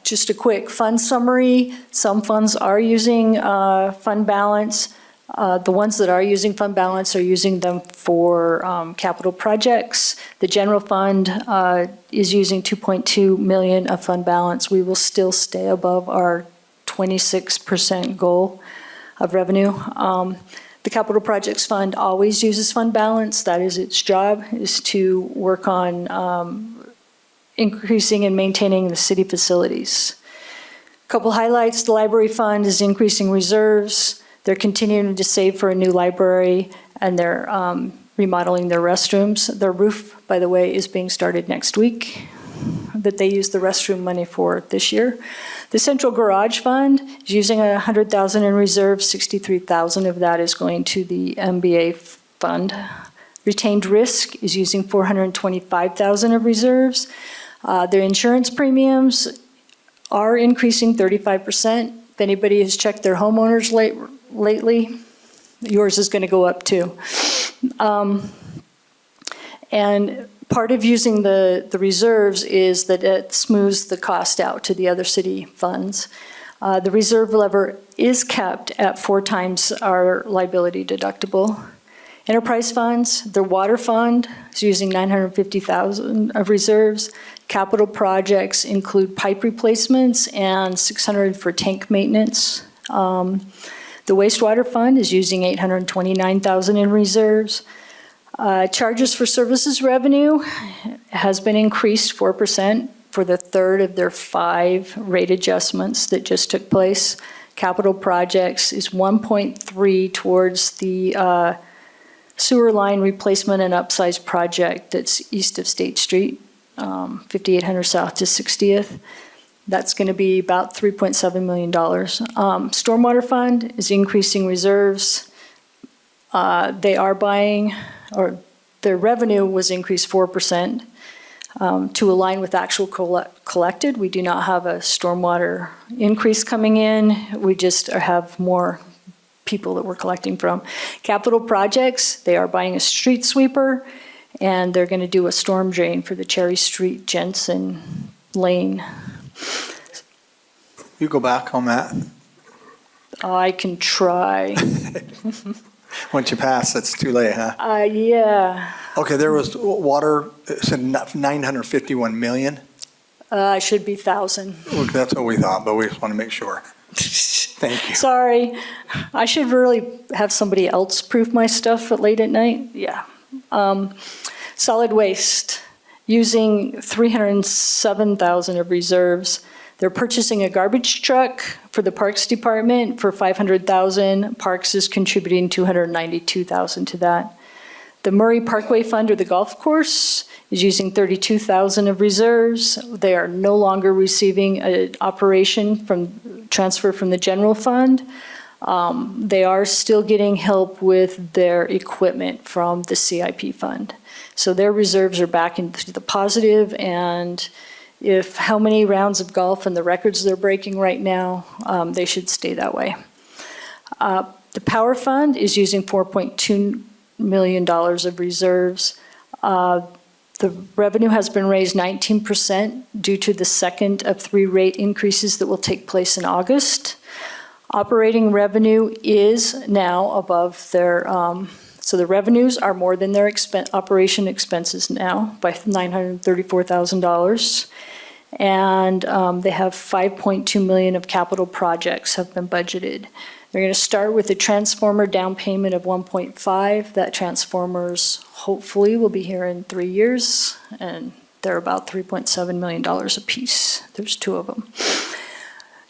Just a quick fund summary. Some funds are using fund balance. The ones that are using fund balance are using them for capital projects. The general fund is using 2.2 million of fund balance. We will still stay above our 26% goal of revenue. The capital projects fund always uses fund balance. That is its job, is to work on increasing and maintaining the city facilities. Couple highlights: the library fund is increasing reserves. They're continuing to save for a new library, and they're remodeling their restrooms. Their roof, by the way, is being started next week, that they use the restroom money for this year. The central garage fund is using 100,000 in reserve. 63,000 of that is going to the MBA fund. Retained risk is using 425,000 of reserves. Their insurance premiums are increasing 35%. If anybody has checked their homeowners lately, yours is going to go up too. And part of using the reserves is that it smooths the cost out to the other city funds. The reserve lever is kept at 4 times our liability deductible. Enterprise funds, the water fund is using 950,000 of reserves. Capital projects include pipe replacements and 600 for tank maintenance. The wastewater fund is using 829,000 in reserves. Charges for services revenue has been increased 4% for the 3rd of their 5 rate adjustments that just took place. Capital projects is 1.3 towards the sewer line replacement and upsize project that's east of State Street, 5800 South to 60th. That's going to be about $3.7 million. Stormwater fund is increasing reserves. They are buying, or their revenue was increased 4% to align with actual collected. We do not have a stormwater increase coming in. We just have more people that we're collecting from. Capital projects, they are buying a street sweeper, and they're going to do a storm drain for the Cherry Street Jensen Lane. You go back on that. I can try. Once you pass, it's too late, huh? Yeah. Okay, there was water, it said 951 million. It should be 1,000. Look, that's what we thought, but we just want to make sure. Thank you. Sorry. I should really have somebody else proof my stuff late at night. Yeah. Solid waste, using 307,000 of reserves. They're purchasing a garbage truck for the Parks Department for 500,000. Parks is contributing 292,000 to that. The Murray Parkway Fund, or the golf course, is using 32,000 of reserves. They are no longer receiving an transfer from the general fund. They are still getting help with their equipment from the CIP fund. So their reserves are back into the positive, and if how many rounds of golf and the records they're breaking right now, they should stay that way. The power fund is using $4.2 million of reserves. The revenue has been raised 19% due to the second of 3 rate increases that will take place in August. Operating revenue is now above their, so the revenues are more than their operation expenses now by $934,000. And they have 5.2 million of capital projects have been budgeted. They're going to start with a transformer down payment of 1.5. That transformer's hopefully will be here in 3 years, and They're about $3.7 million apiece. There's two of them.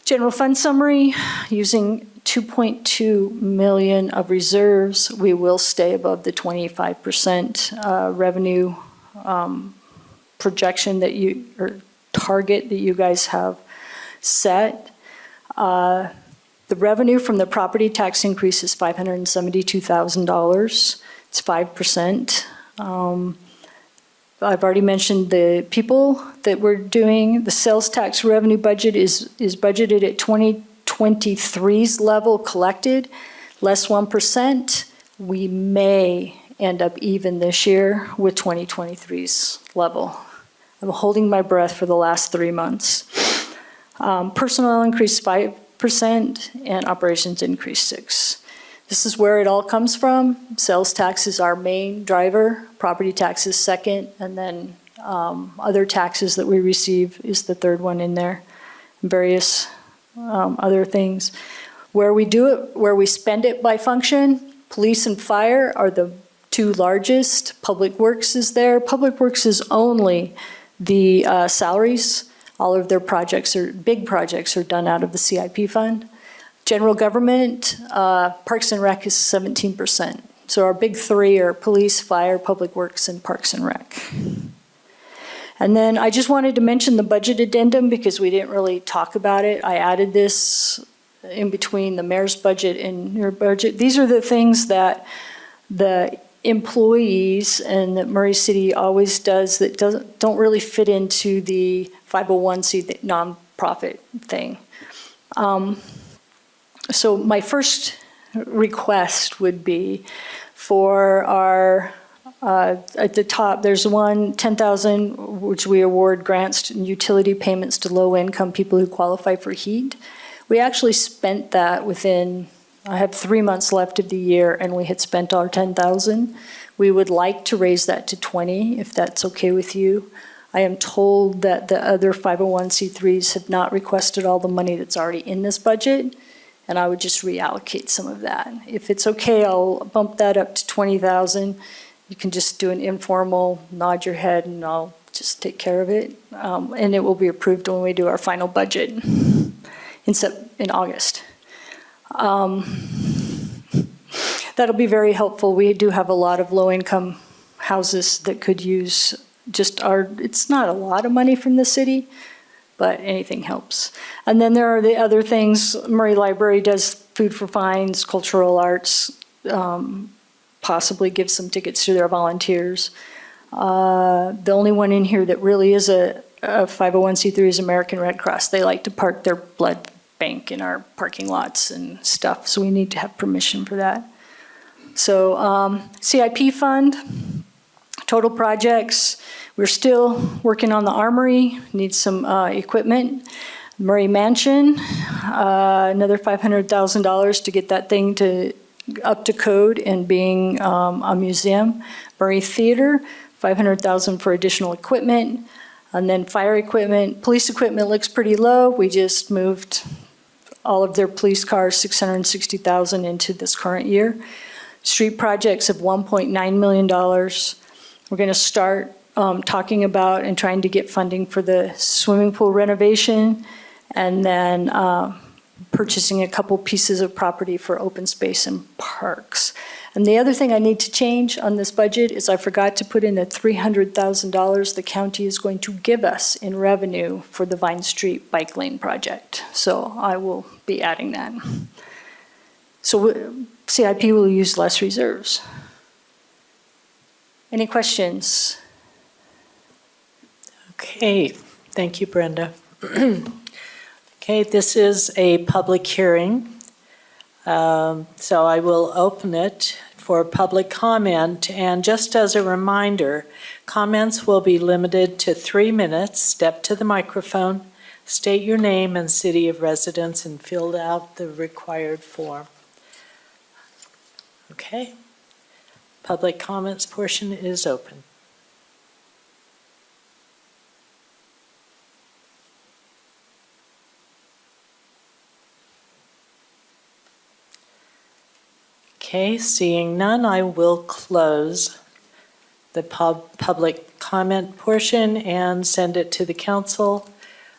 General fund summary, using 2.2 million of reserves, we will stay above the 25% revenue projection that you, or target that you guys have set. The revenue from the property tax increase is $572,000. It's 5%. I've already mentioned the people that we're doing. The sales tax revenue budget is budgeted at 2023's level collected, less 1%. We may end up even this year with 2023's level. I'm holding my breath for the last 3 months. Personnel increased 5% and operations increased 6%. This is where it all comes from. Sales tax is our main driver, property tax is second, and then other taxes that we receive is the third one in there, various other things. Where we do it, where we spend it by function, police and fire are the two largest. Public Works is there. Public Works is only the salaries. All of their projects are, big projects are done out of the CIP fund. General government, Parks and Rec is 17%. So our big three are police, fire, public works, and Parks and Rec. And then I just wanted to mention the budget addendum because we didn't really talk about it. I added this in between the mayor's budget and your budget. These are the things that the employees and that Murray City always does that don't really fit into the 501c nonprofit thing. So my first request would be for our, at the top, there's one, 10,000, which we award grants and utility payments to low-income people who qualify for heat. We actually spent that within, I have 3 months left of the year, and we had spent our 10,000. We would like to raise that to 20, if that's okay with you. I am told that the other 501c3s have not requested all the money that's already in this budget, and I would just reallocate some of that. If it's okay, I'll bump that up to 20,000. You can just do an informal nod your head and I'll just take care of it. And it will be approved when we do our final budget in August. That'll be very helpful. We do have a lot of low-income houses that could use just our, it's not a lot of money from the city, but anything helps. And then there are the other things. Murray Library does food for fines, cultural arts, possibly gives some tickets to their volunteers. The only one in here that really is a 501c3 is American Red Cross. They like to park their blood bank in our parking lots and stuff, so we need to have permission for that. So CIP fund, total projects, we're still working on the armory, need some equipment. Murray Mansion, another $500,000 to get that thing up to code and being a museum. Murray Theater, $500,000 for additional equipment. And then fire equipment, police equipment looks pretty low. We just moved all of their police cars, $660,000 into this current year. Street projects of $1.9 million. We're going to start talking about and trying to get funding for the swimming pool renovation, and then purchasing a couple pieces of property for open space and parks. And the other thing I need to change on this budget is I forgot to put in the $300,000 the county is going to give us in revenue for the Vine Street Bike Lane project. So I will be adding that. So CIP will use less reserves. Any questions? Okay, thank you, Brenda. Okay, this is a public hearing. So I will open it for public comment. And just as a reminder, comments will be limited to 3 minutes. Step to the microphone, state your name and city of residence, and fill out the required form. Okay. Public comments portion is open. Okay, seeing none, I will close the public comment portion and send it to the council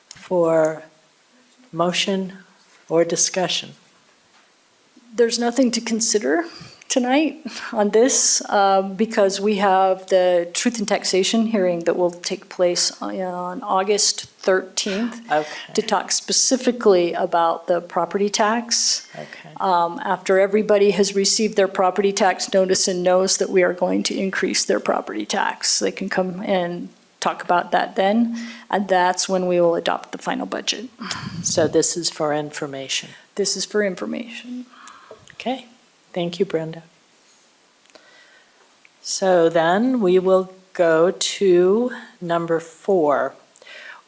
for motion or discussion. There's nothing to consider tonight on this because we have the Truth in Taxation hearing that will take place on August 13th Okay, to talk specifically about the property tax. okay. After everybody has received their property tax notice and knows that we are going to increase their property tax, they can come and talk about that then, and that's when we will adopt the final budget. So this is for information. This is for information. Okay, thank you, Brenda. So then we will go to number 4,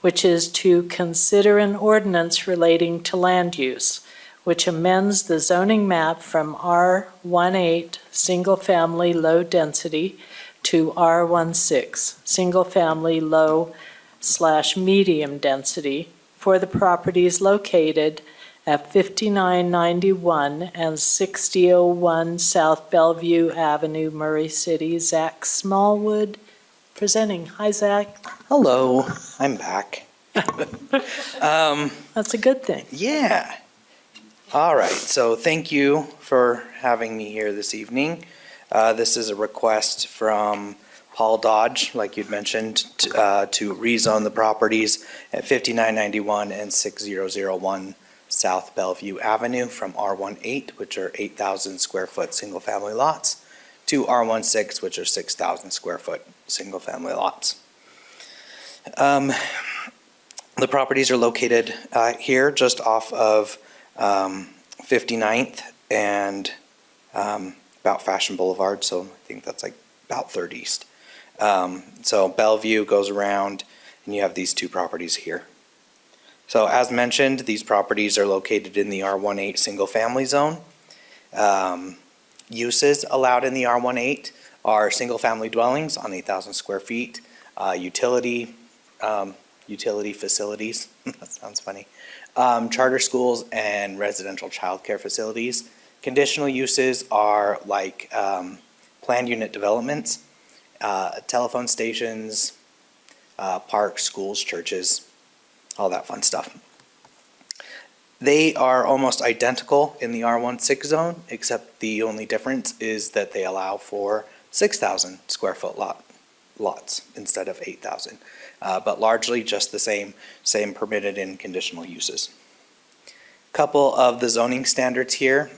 which is to consider an ordinance relating to land use, which amends the zoning map from R18 Single Family Low Density to R16 Single Family Low/Medium Density for the properties located at 5991 and 6001 South Bellevue Avenue, Murray City. Zach Smallwood presenting. Hi, Zach. Hello, I'm back. That's a good thing. Yeah. All right, so thank you for having me here this evening. This is a request from Paul Dodge, like you'd mentioned, to rezone the properties at 5991 and 6001 South Bellevue Avenue from R18, which are 8,000 square foot single-family lots, to R16, which are 6,000 square foot single-family lots. The properties are located here just off of 59th and about Fashion Boulevard, so I think that's like about 3rd East. So Bellevue goes around and you have these two properties here. So as mentioned, these properties are located in the R18 single family zone. Uses allowed in the R18 are single family dwellings on 8,000 square feet, utility facilities, that sounds funny, charter schools and residential childcare facilities. Conditional uses are like planned unit developments, telephone stations, parks, schools, churches, all that fun stuff. They are almost identical in the R16 zone, except the only difference is that they allow for 6,000 square foot lots instead of 8,000. But largely just the same permitted and conditional uses. Couple of the zoning standards here.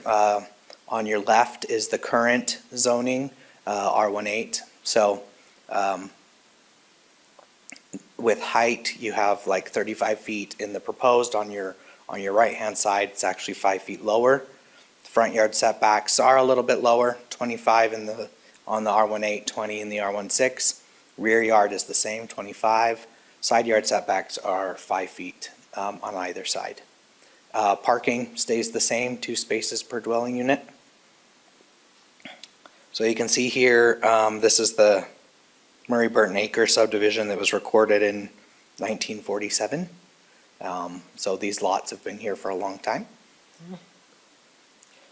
On your left is the current zoning, R18. So with height, you have like 35 feet in the proposed. On your right-hand side, it's actually 5 feet lower. The front yard setbacks are a little bit lower, 25 on the R18, 20 in the R16. Rear yard is the same, 25. Side yard setbacks are 5 feet on either side. Parking stays the same, 2 spaces per dwelling unit. So you can see here, this is the Murray Burton Acre subdivision that was recorded in 1947. So these lots have been here for a long time.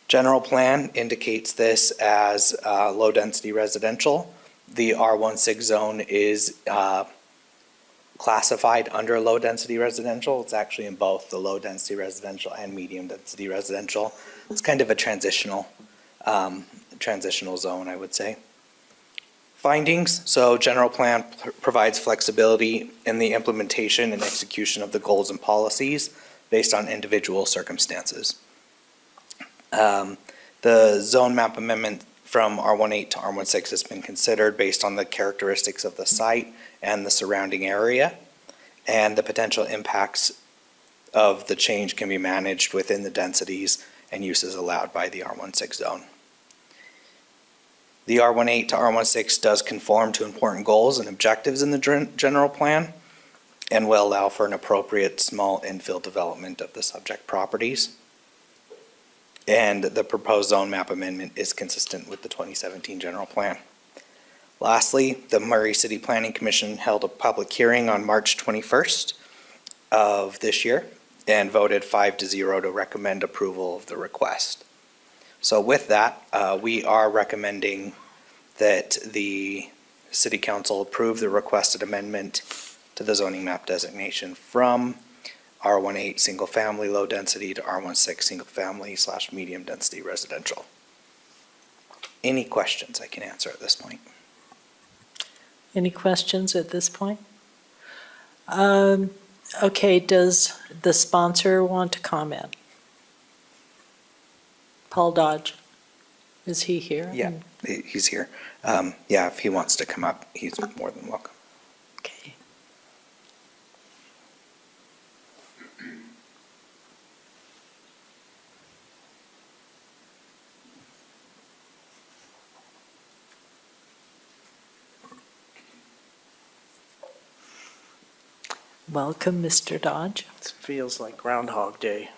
General plan indicates this as low-density residential. The R16 zone is classified under low-density residential. It's actually in both the low-density residential and medium-density residential. It's kind of a transitional zone, I would say. Findings, so general plan provides flexibility in the implementation and execution of the goals and policies based on individual circumstances. The zone map amendment from R18 to R16 has been considered based on the characteristics of the site and the surrounding area, and the potential impacts of the change can be managed within the densities and uses allowed by the R16 zone. The R18 to R16 does conform to important goals and objectives in the general plan and will allow for an appropriate small infill development of the subject properties. And the proposed zone map amendment is consistent with the 2017 general plan. Lastly, the Murray City Planning Commission held a public hearing on March 21st of this year and voted 5-0 to recommend approval of the request. So with that, we are recommending that the City Council approve the requested amendment to the zoning map designation from R18 single family low density to R16 single family / medium density residential. Any questions I can answer at this point? Any questions at this point? Okay, does the sponsor want to comment? Paul Dodge, is he here? Yeah, he's here. Yeah, if he wants to come up, he's more than welcome. Okay. Welcome, Mr. Dodge. It feels like Groundhog Day.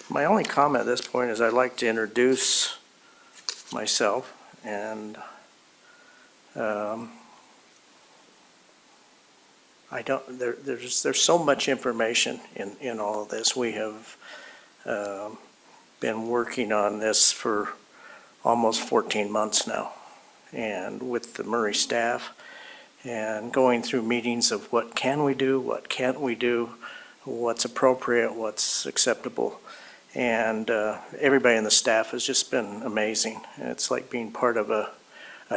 My only comment at this point is I'd like to introduce myself, and there's so much information in all of this. We have been working on this for almost 14 months now, and with the Murray staff, and going through meetings of what can we do, what can't we do, what's appropriate, what's acceptable. And everybody in the staff has just been amazing. It's like being part of a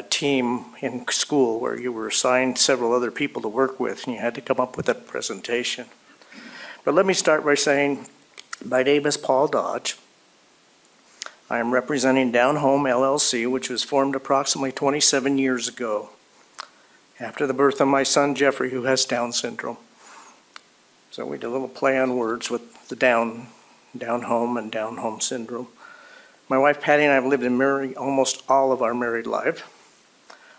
team in school where you were assigned several other people to work with, and you had to come up with a presentation. But let me start by saying, my name is Paul Dodge. I am representing Down Home LLC, which was formed approximately 27 years ago, after the birth of my son Jeffrey, who has Down syndrome. So we did a little play on words with the Down Home and Down Home syndrome. My wife Patty and I have lived in Murray almost all of our married life.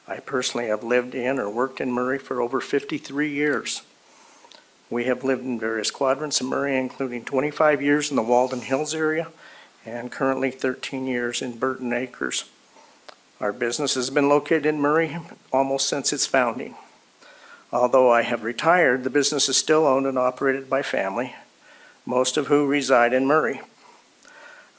I personally have lived in or worked in Murray for over 53 years. We have lived in various quadrants in Murray, including 25 years in the Walden Hills area and currently 13 years in Burton Acres. Our business has been located in Murray almost since its founding. Although I have retired, the business is still owned and operated by family, most of who reside in Murray.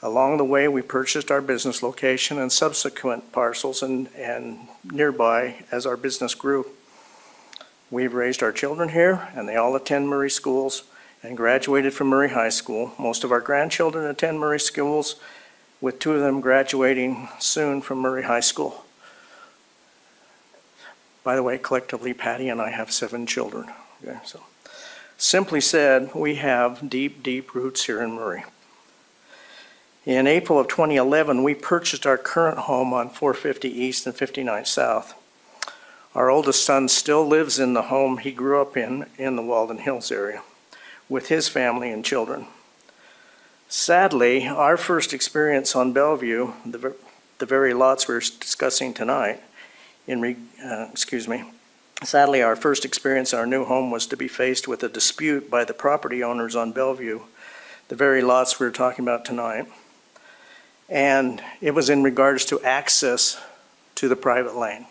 Along the way, we purchased our business location and subsequent parcels and nearby as our business grew. We've raised our children here, and they all attend Murray schools and graduated from Murray High School. Most of our grandchildren attend Murray schools, with 2 of them graduating soon from Murray High School. By the way, collectively, Patty and I have 7 children. Okay, so. Simply said, we have deep, deep roots here in Murray. In April of 2011, we purchased our current home on 450 East and 59 South. Our oldest son still lives in the home he grew up in the Walden Hills area, with his family and children. Sadly, our first experience on Bellevue, the very lots we're discussing tonight, sadly, our first experience in our new home was to be faced with a dispute by the property owners on Bellevue, the very lots we're talking about tonight. And it was in regards to access to the private lane.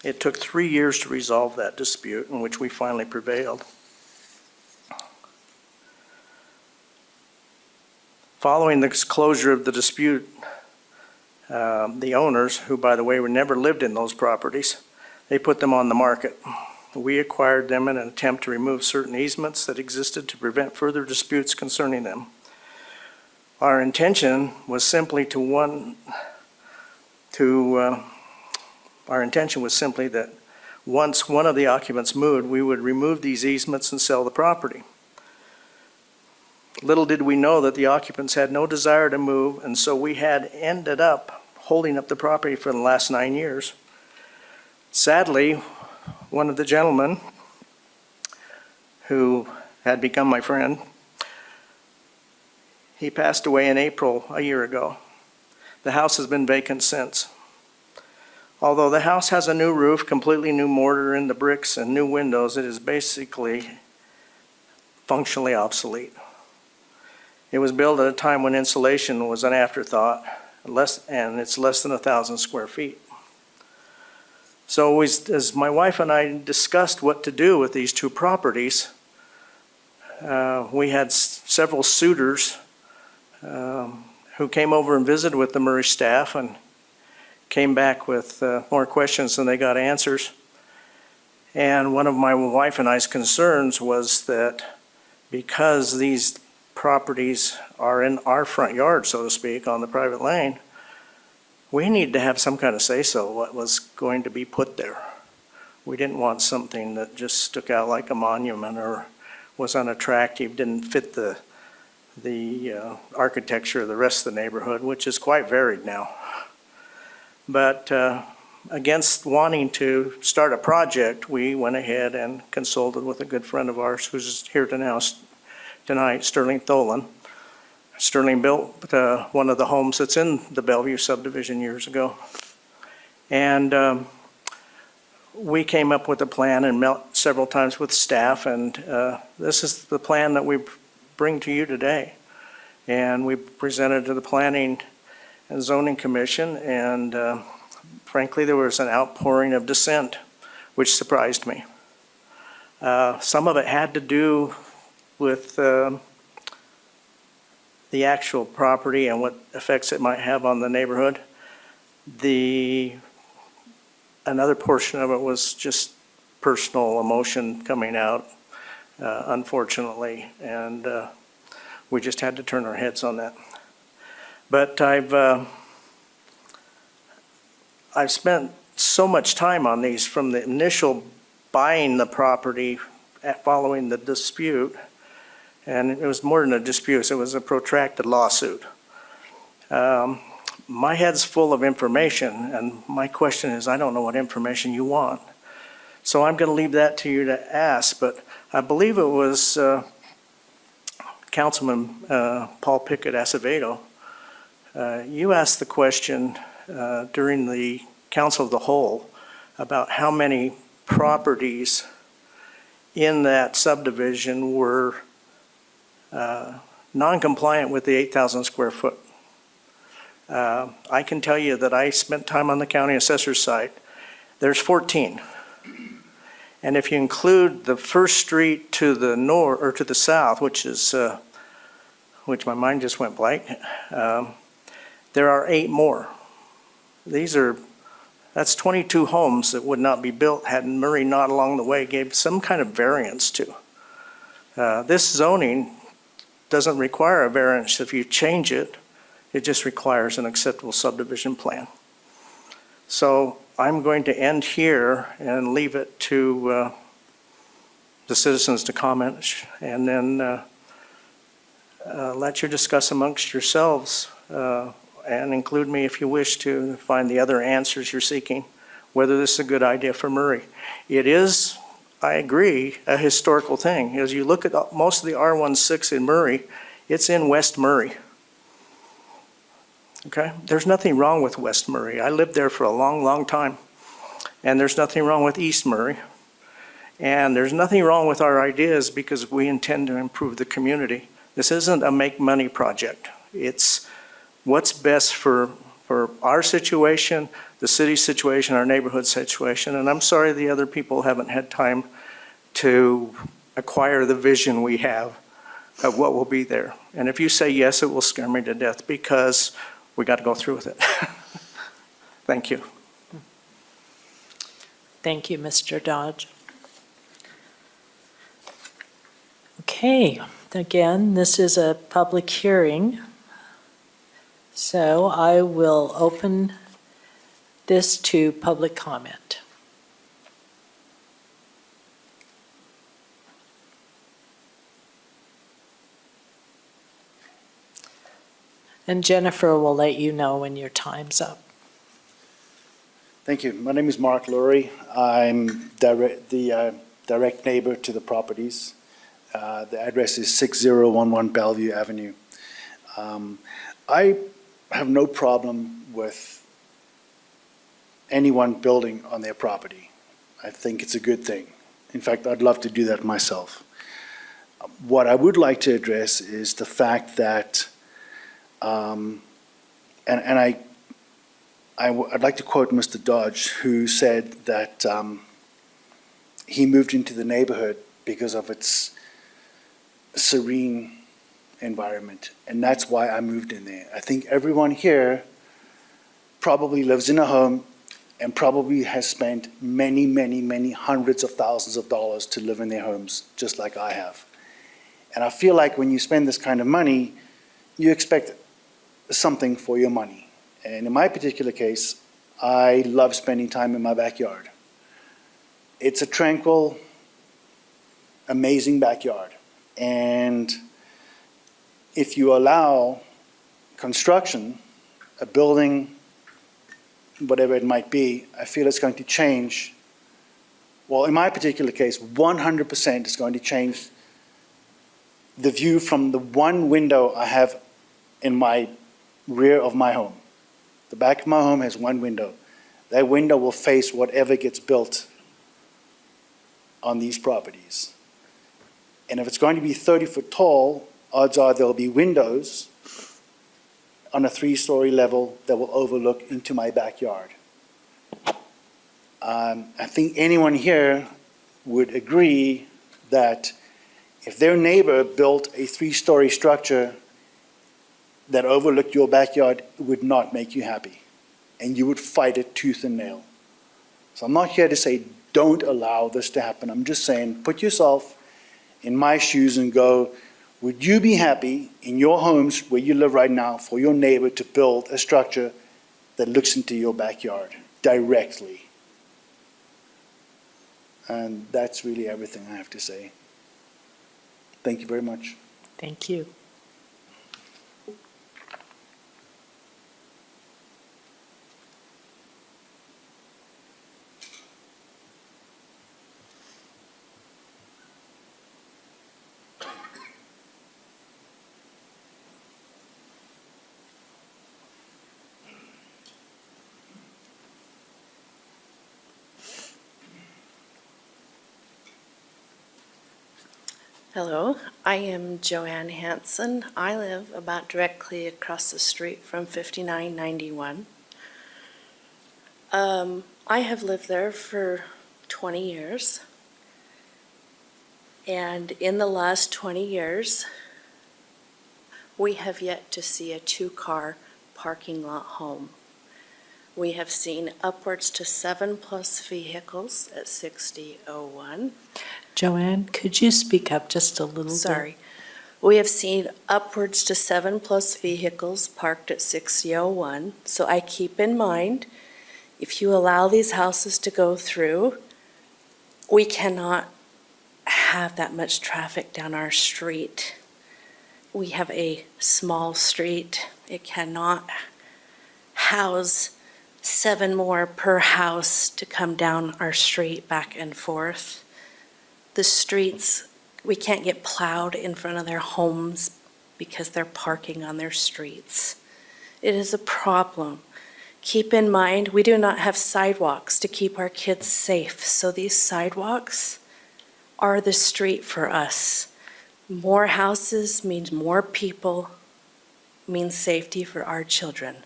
It took 3 years to resolve that dispute, in which we finally prevailed. Following the closure of the dispute, the owners, who by the way were never lived in those properties, they put them on the market. We acquired them in an attempt to remove certain easements that existed to prevent further disputes concerning them. Our intention was simply that once one of the occupants moved, we would remove these easements and sell the property. Little did we know that the occupants had no desire to move, and so we had ended up holding up the property for the last 9 years. Sadly, one of the gentlemen who had become my friend, he passed away in April a year ago. The house has been vacant since. Although the house has a new roof, completely new mortar in the bricks, and new windows, it is basically functionally obsolete. It was built at a time when insulation was an afterthought, and it's less than 1,000 square feet. So as my wife and I discussed what to do with these 2 properties, we had several suitors who came over and visited with the Murray staff and came back with more questions than they got answers. And one of my wife and I's concerns was that because these properties are in our front yard, so to speak, on the private lane, we need to have some kind of say-so what was going to be put there. We didn't want something that just stuck out like a monument or was unattractive, didn't fit the architecture of the rest of the neighborhood, which is quite varied now. But against wanting to start a project, we went ahead and consulted with a good friend of ours who's here tonight, Sterling Tholen. Sterling built one of the homes that's in the Bellevue subdivision years ago. And we came up with a plan and met several times with staff, and this is the plan that we bring to you today. And we presented to the Planning and Zoning Commission, and frankly, there was an outpouring of dissent, which surprised me. Some of it had to do with the actual property and what effects it might have on the neighborhood. Another portion of it was just personal emotion coming out, unfortunately, and we just had to turn our heads on that. But I've spent so much time on these from the initial buying the property following the dispute, and it was more than a dispute, it was a protracted lawsuit. My head's full of information, and my question is, I don't know what information you want. So I'm going to leave that to you to ask, but I believe it was Councilman Paul Pickett Acevedo. You asked the question during the Council of the Whole about how many properties in that subdivision were non-compliant with the 8,000 square foot. I can tell you that I spent time on the county assessor's site. There's 14. And if you include the first street to the north or to the south, which my mind just went blank, there are 8 more. That's 22 homes that would not be built had Murray not along the way gave some kind of variance to. This zoning doesn't require a variance. If you change it, it just requires an acceptable subdivision plan. So I'm going to end here and leave it to the citizens to comment, and then let you discuss amongst yourselves and include me if you wish to find the other answers you're seeking, whether this is a good idea for Murray. It is, I agree, a historical thing. As you look at most of the R16 in Murray, it's in West Murray. Okay? There's nothing wrong with West Murray. I lived there for a long, long time. And there's nothing wrong with East Murray. And there's nothing wrong with our ideas because we intend to improve the community. This isn't a make money project. It's what's best for our situation, the city's situation, our neighborhood situation. And I'm sorry the other people haven't had time to acquire the vision we have of what will be there. And if you say yes, it will scare me to death because we got to go through with it. Thank you. Thank you, Mr. Dodge. Okay, again, this is a public hearing. So I will open this to public comment. And Jennifer will let you know when your time's up. Thank you. My name is Mark Lurie. I'm the direct neighbor to the properties. The address is 6011 Bellevue Avenue. I have no problem with anyone building on their property. I think it's a good thing. In fact, I'd love to do that myself. What I would like to address is the fact that I'd like to quote Mr. Dodge, who said that he moved into the neighborhood because of its serene environment, and that's why I moved in there. I think everyone here probably lives in a home and probably has spent many, many, many hundreds of thousands of dollars to live in their homes, just like I have. And I feel like when you spend this kind of money, you expect something for your money. And in my particular case, I love spending time in my backyard. It's a tranquil, amazing backyard. And if you allow construction, a building, whatever it might be, I feel it's going to change. Well, in my particular case, 100% is going to change the view from the one window I have in my rear of my home. The back of my home has one window. That window will face whatever gets built on these properties. And if it's going to be 30 foot tall, odds are there'll be windows on a 3-story level that will overlook into my backyard. I think anyone here would agree that if their neighbor built a 3-story structure that overlooked your backyard, it would not make you happy, and you would fight it tooth and nail. So I'm not here to say don't allow this to happen. I'm just saying put yourself in my shoes and go, would you be happy in your homes where you live right now for your neighbor to build a structure that looks into your backyard directly? And that's really everything I have to say. Thank you very much. Thank you. Hello, I am Joanne Hanson. I live about directly across the street from 5991. I have lived there for 20 years. And in the last 20 years, we have yet to see a 2-car parking lot home. We have seen upwards to 7+ vehicles at 6001. Joanne, could you speak up just a little bit? Sorry. We have seen upwards to 7+ vehicles parked at 6001. So I keep in mind, if you allow these houses to go through, we cannot have that much traffic down our street. We have a small street. It cannot house 7 more per house to come down our street back and forth. The streets, we can't get plowed in front of their homes because they're parking on their streets. It is a problem. Keep in mind, we do not have sidewalks to keep our kids safe, so these sidewalks are the street for us. More houses means more people, means safety for our children.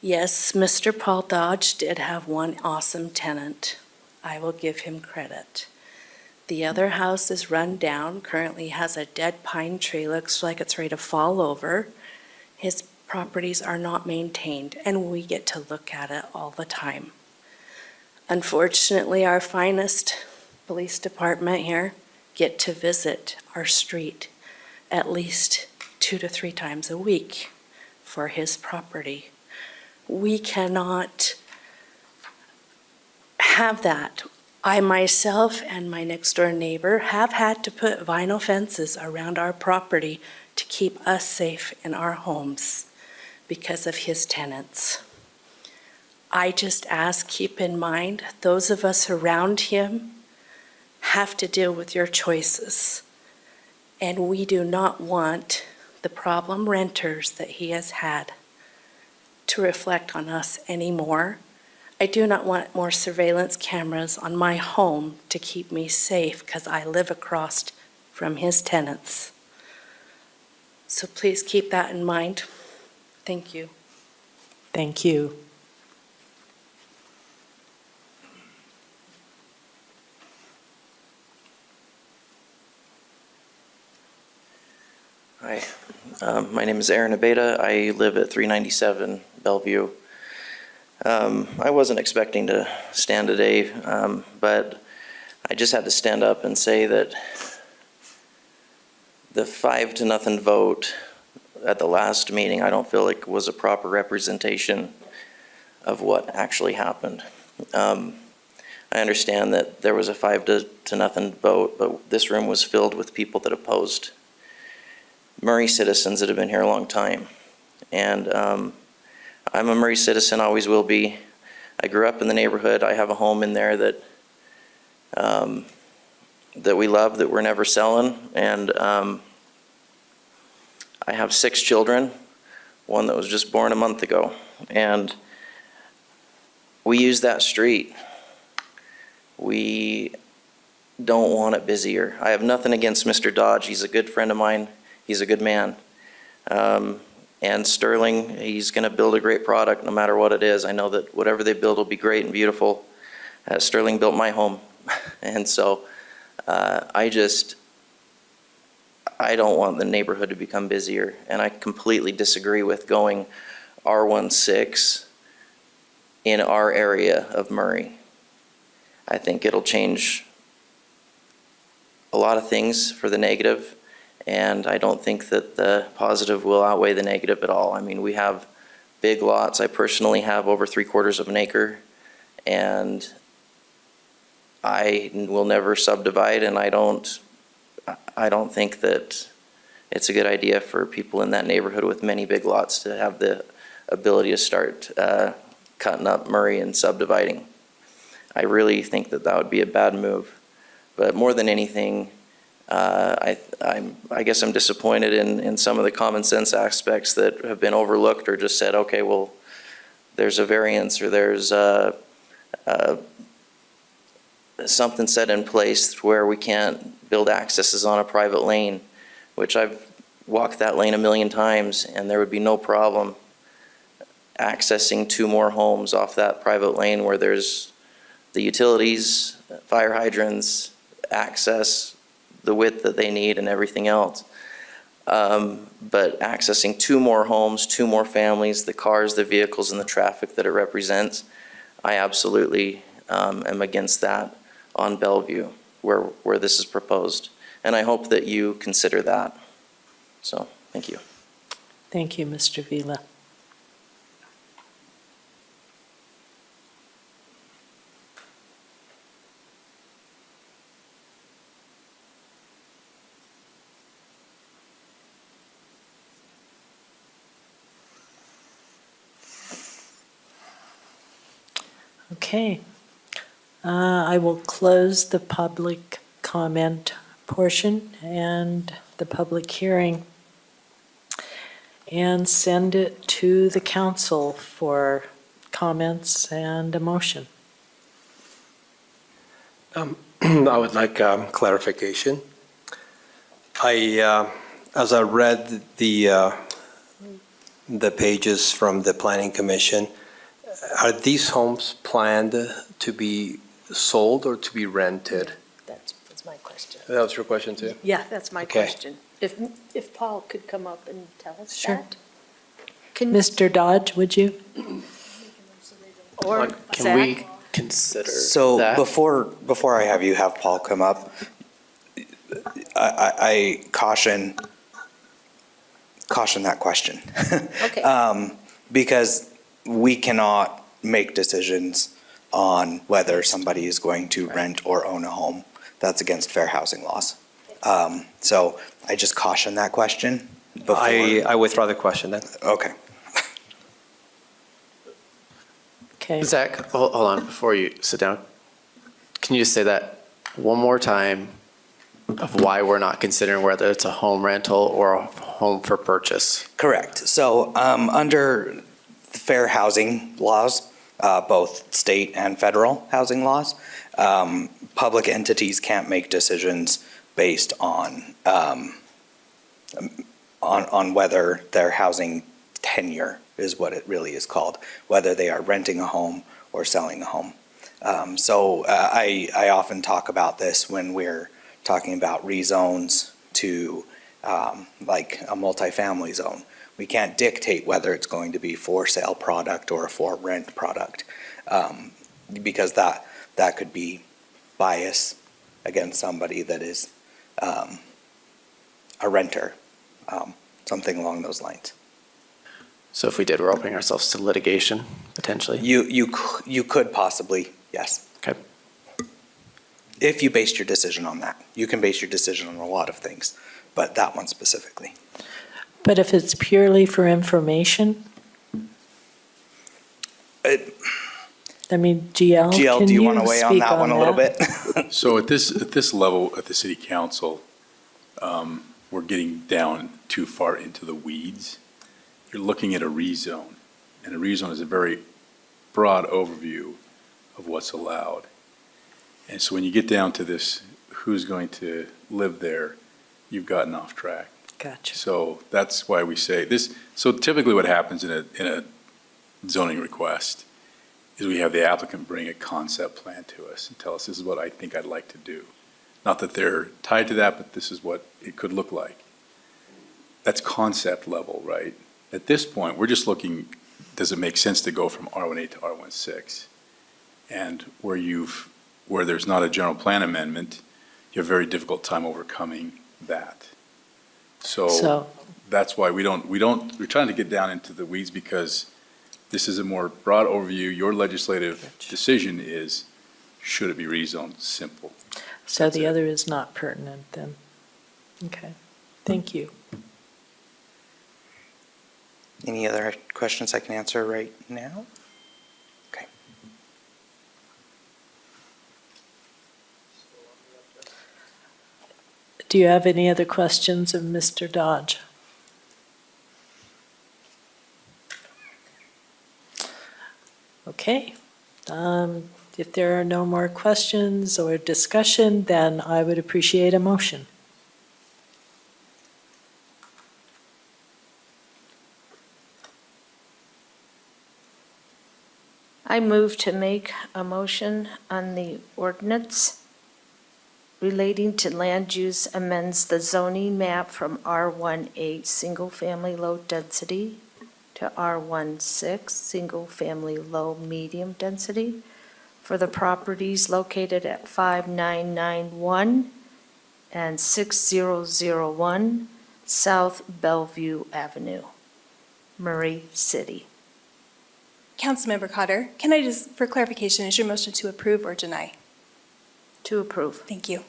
Yes, Mr. Paul Dodge did have one awesome tenant. I will give him credit. The other house is run down, currently has a dead pine tree, looks like it's ready to fall over. His properties are not maintained, and we get to look at it all the time. Unfortunately, our finest police department here get to visit our street at least 2 to 3 times a week for his property. We cannot have that. I myself and my next door neighbor have had to put vinyl fences around our property to keep us safe in our homes because of his tenants. I just ask, keep in mind, those of us around him have to deal with your choices. And we do not want the problem renters that he has had to reflect on us anymore. I do not want more surveillance cameras on my home to keep me safe because I live across from his tenants. So please keep that in mind. Thank you. Thank you. Hi, my name is Aaron Abeda. I live at 397 Bellevue. I wasn't expecting to stand today, but I just had to stand up and say that the 5-0 vote at the last meeting, I don't feel like was a proper representation of what actually happened. I understand that there was a 5-0 vote, but this room was filled with people that opposed. Murray citizens that have been here a long time. And I'm a Murray citizen, always will be. I grew up in the neighborhood. I have a home in there that that we love, that we're never selling. And I have 6 children, one that was just born a month ago. And we use that street. We don't want it busier. I have nothing against Mr. Dodge. He's a good friend of mine. He's a good man. And Sterling, he's going to build a great product no matter what it is. I know that whatever they build will be great and beautiful. Sterling built my home. And so I don't want the neighborhood to become busier. And I completely disagree with going R16 in our area of Murray. I think it'll change a lot of things for the negative, and I don't think that the positive will outweigh the negative at all. I mean, we have big lots. I personally have over 3/4 of an acre, and I will never subdivide, and I don't think that it's a good idea for people in that neighborhood with many big lots to have the ability to start cutting up Murray and subdividing. I really think that that would be a bad move. But more than anything, I guess I'm disappointed in some of the common sense aspects that have been overlooked or just said, okay, well, there's a variance or there's something set in place where we can't build accesses on a private lane, which I've walked that lane a million times, and there would be no problem accessing 2 more homes off that private lane where there's the utilities, fire hydrants, access, the width that they need and everything else. But accessing 2 more homes, 2 more families, the cars, the vehicles, and the traffic that it represents, I absolutely am against that on Bellevue where this is proposed. And I hope that you consider that. So, thank you. Thank you, Mr. Vila. Okay. I will close the public comment portion and the public hearing and send it to the council for comments and a motion. I would like clarification. As I read the pages from the Planning Commission, are these homes planned to be sold or to be rented? That's my question. That was your question too? Yeah, that's my Okay. question. If Paul could come up and tell us Sure. that? Can, Mr. Dodge, would you? or Can we Zach? consider So that? before I have you have Paul come up, I caution that question. Okay. Because we cannot make decisions on whether somebody is going to rent or own a home. That's against fair housing laws. So I just caution that question before. I withdraw the question then. Okay. Okay. Zach, hold on, before you sit down. Can you just say that one more time of why we're not considering whether it's a home rental or a home for purchase? Correct. So under the fair housing laws, both state and federal housing laws, public entities can't make decisions based on whether their housing tenure is what it really is called, whether they are renting a home or selling a home. So I often talk about this when we're talking about rezones to like a multifamily zone. We can't dictate whether it's going to be for sale product or a for rent product, because that could be bias against somebody that is a renter, something along those lines. So if we did, we're opening ourselves to litigation, potentially? You could possibly, yes. Okay. If you based your decision on that. You can base your decision on a lot of things, but that one specifically. But if it's purely for information, I mean, GL, GL, can do you want to weigh on speak that one a little bit? So at this level, at the city council, we're getting down too far into the weeds. You're looking at a rezone, and a rezone is a very broad overview of what's allowed. And so when you get down to this, who's going to live there, you've gotten off track. Gotcha. So that's why we say this. So typically what happens in a zoning request is we have the applicant bring a concept plan to us and tell us, this is what I think I'd like to do. Not that they're tied to that, but this is what it could look like. That's concept level, right? At this point, we're just looking, does it make sense to go from R18 to R16? And where there's not a general plan amendment, you have a very difficult time overcoming that. So that's why we're trying to get down into the weeds, because this is a more broad overview. Your legislative decision is, should it be rezoned? Simple. So the other is not pertinent then? Okay, thank you. Any other questions I can answer right now? Okay. Do you have any other questions of Mr. Dodge? Okay. If there are no more questions or discussion, then I would appreciate a motion. I move to make a motion on the ordinance relating to land use amends the zoning map from R18 single-family low density to R16 single-family low medium density for the properties located at 5991 and 6001 South Bellevue Avenue, Murray City. Councilmember Cotter, can I just, for clarification, is your motion to approve or deny? To approve. Thank you.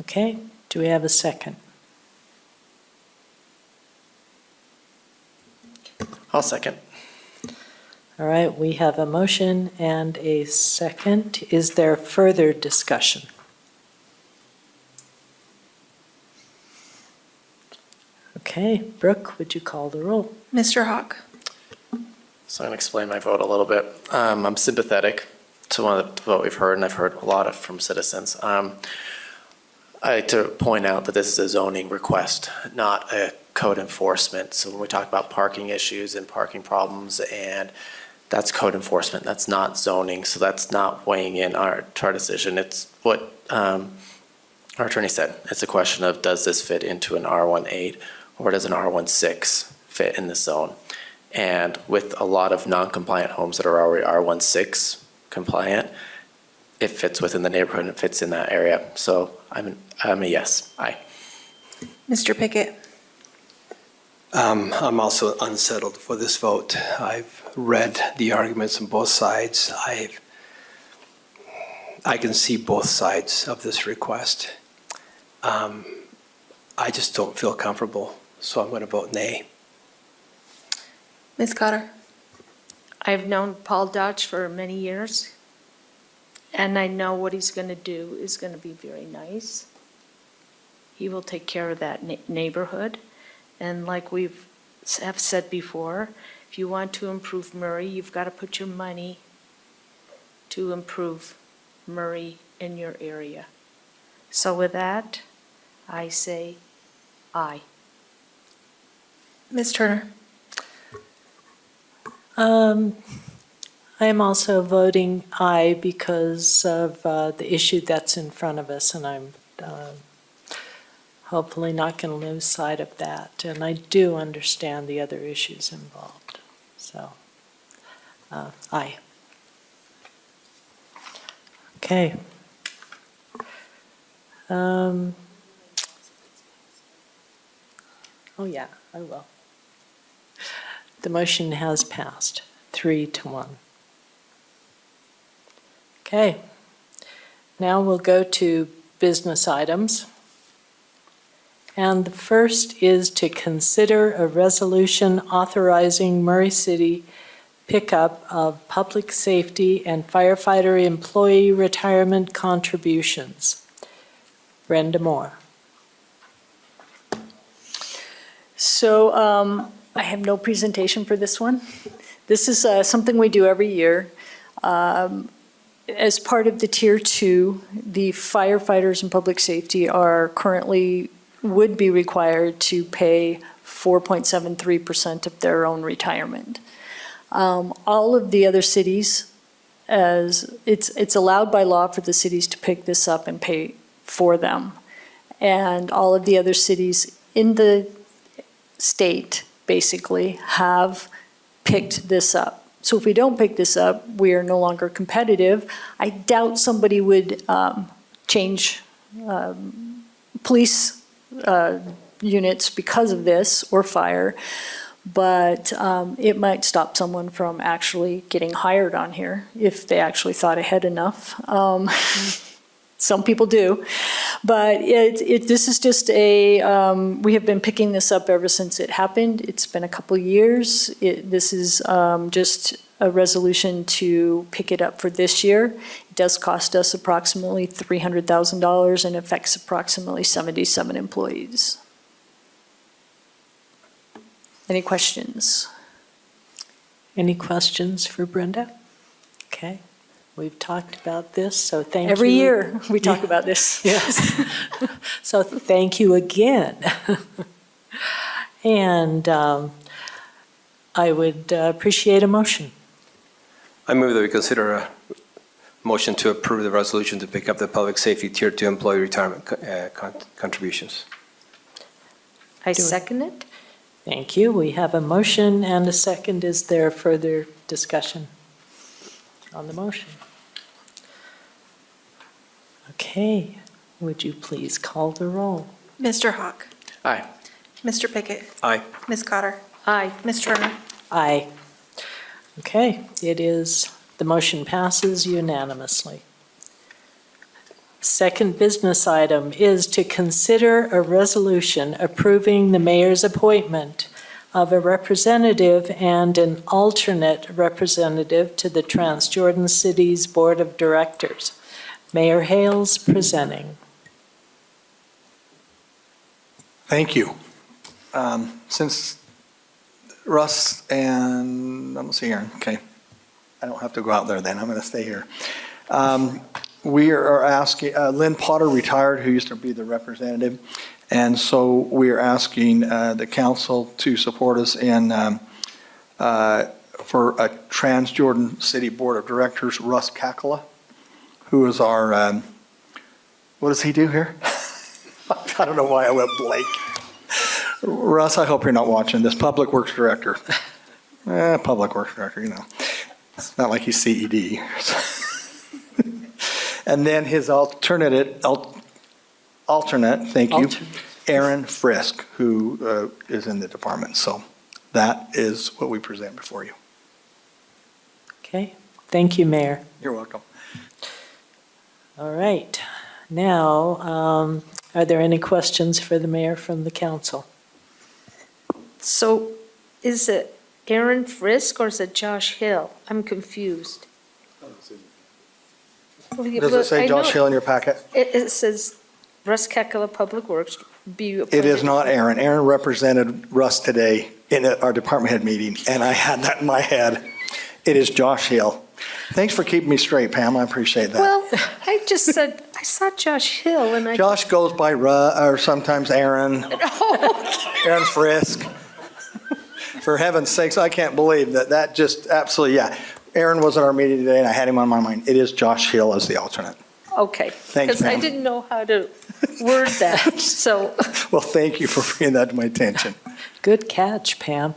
Okay, do we have a second? I'll second. All right, we have a motion and a second. Is there further discussion? Okay, Brooke, would you call the roll? Mr. Hawk? So I'm going to explain my vote a little bit. I'm sympathetic to what we've heard, and I've heard a lot from citizens. I like to point out that this is a zoning request, not a code enforcement. So when we talk about parking issues and parking problems, and that's code enforcement, that's not zoning, so that's not weighing in to our decision. It's what our attorney said. It's a question of, does this fit into an R18 or does an R16 fit in the zone? And with a lot of non-compliant homes that are already R16 compliant, it fits within the neighborhood and it fits in that area. So I'm a yes. Aye. Mr. Pickett? I'm also unsettled for this vote. I've read the arguments on both sides. I can see both sides of this request. I just don't feel comfortable, so I'm going to vote nay. Ms. Cotter? I've known Paul Dodge for many years, and I know what he's going to do is going to be very nice. He will take care of that neighborhood, and like we've have said before, if you want to improve Murray, you've got to put your money to improve Murray in your area. So with that, I say aye. Ms. Turner? I am also voting aye because of the issue that's in front of us, and hopefully not going to lose sight of that. And I do understand the other issues involved. So, aye. Okay. Oh, yeah, I will. The motion has passed, 3-1. Okay. Now we'll go to business items. And the first is to consider a resolution authorizing Murray City pickup of public safety and firefighter employee retirement contributions. Brenda Moore. So I have no presentation for this one. This is something we do every year. As part of the Tier 2, the firefighters and public safety are currently, would be required to pay 4.73% of their own retirement. All of the other cities, as it's allowed by law for the cities to pick this up and pay for them. And all of the other cities in the state basically have picked this up. So if we don't pick this up, we are no longer competitive. I doubt somebody would change police units because of this, or fire, but it might stop someone from actually getting hired on here if they actually thought ahead enough. Some people do, but this is just a, we have been picking this up ever since it happened. It's been a couple years. This is just a resolution to pick it up for this year. It does cost us approximately $300,000 and affects approximately 77 employees. Any questions? Any questions for Brenda? Okay. We've talked about this, so thank you. Every year we talk about this. Yes. So thank you again. And I would appreciate a motion. I move that we consider a motion to approve the resolution to pick up the public safety Tier 2 employee retirement contributions. I second it. Thank you. We have a motion and a second. Is there further discussion on the motion? Okay. Would you please call the roll? Mr. Hawk? Aye. Mr. Pickett? Aye. Ms. Cotter? Aye. Ms. Turner? Aye. Okay, the motion passes unanimously. Second business item is to consider a resolution approving the mayor's appointment of a representative and an alternate representative to the Transjordan City's Board of Directors. Mayor Hales presenting. Thank you. Since Russ and, I don't see Aaron, okay. I don't have to go out there then, I'm going to stay here. We are asking, Lynn Potter retired, who used to be the representative, and so we are asking the council to support us in, for a Transjordan City Board of Directors, Russ Kakala, who is our, what does he do here? I don't know why I went blank. Russ, I hope you're not watching this, Public Works Director. Public Works Director, you know. It's not like he's CED. And then his alternate, thank you, Aaron Frisk, who is in the department. So that is what we present before you. Okay, thank you, Mayor. You're welcome. All right, now, are there any questions for the mayor from the council? So is it Aaron Frisk or is it Josh Hill? I'm confused. Does it say Josh Hill in your packet? It says Russ Kakala, Public Works, be appointed. It is not Aaron. Aaron represented Russ today in our department head meeting, and I had that in my head. It is Josh Hill. Thanks for keeping me straight, Pam. I appreciate that. Well, I just said, I saw Josh Hill and I. Josh goes by or sometimes Aaron. Aaron Frisk. For heaven's sakes, I can't believe that just absolutely, yeah. Aaron was at our meeting today and I had him on my mind. It is Josh Hill as the alternate. Okay. Thanks, Because I ma'am. didn't know how to word that, so. Well, thank you for bringing that to my attention. Good catch, Pam.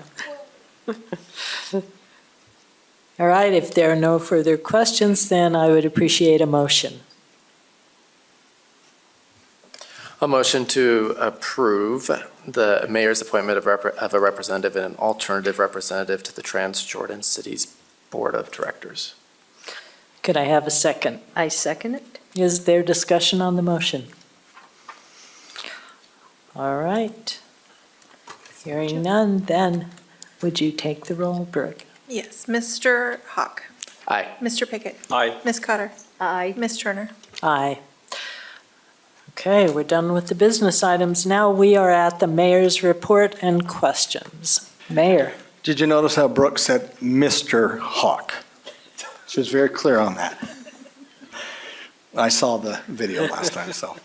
All right, if there are no further questions, then I would appreciate a motion. A motion to approve the mayor's appointment of a representative and an alternative representative to the Trans-Jordan Cities Board of Directors. Could I have a second? I second it. Is there discussion on the motion? All right. Hearing none, then would you take the roll, Brooke? Yes, Mr. Hawk. Aye. Mr. Pickett. Aye. Ms. Cotter. Aye. Ms. Turner. Aye. Okay, we're done with the business items. Now we are at the mayor's report and questions. Mayor. Did you notice how Brooke said Mr. Hawk? She was very clear on that. I saw the video last time, so.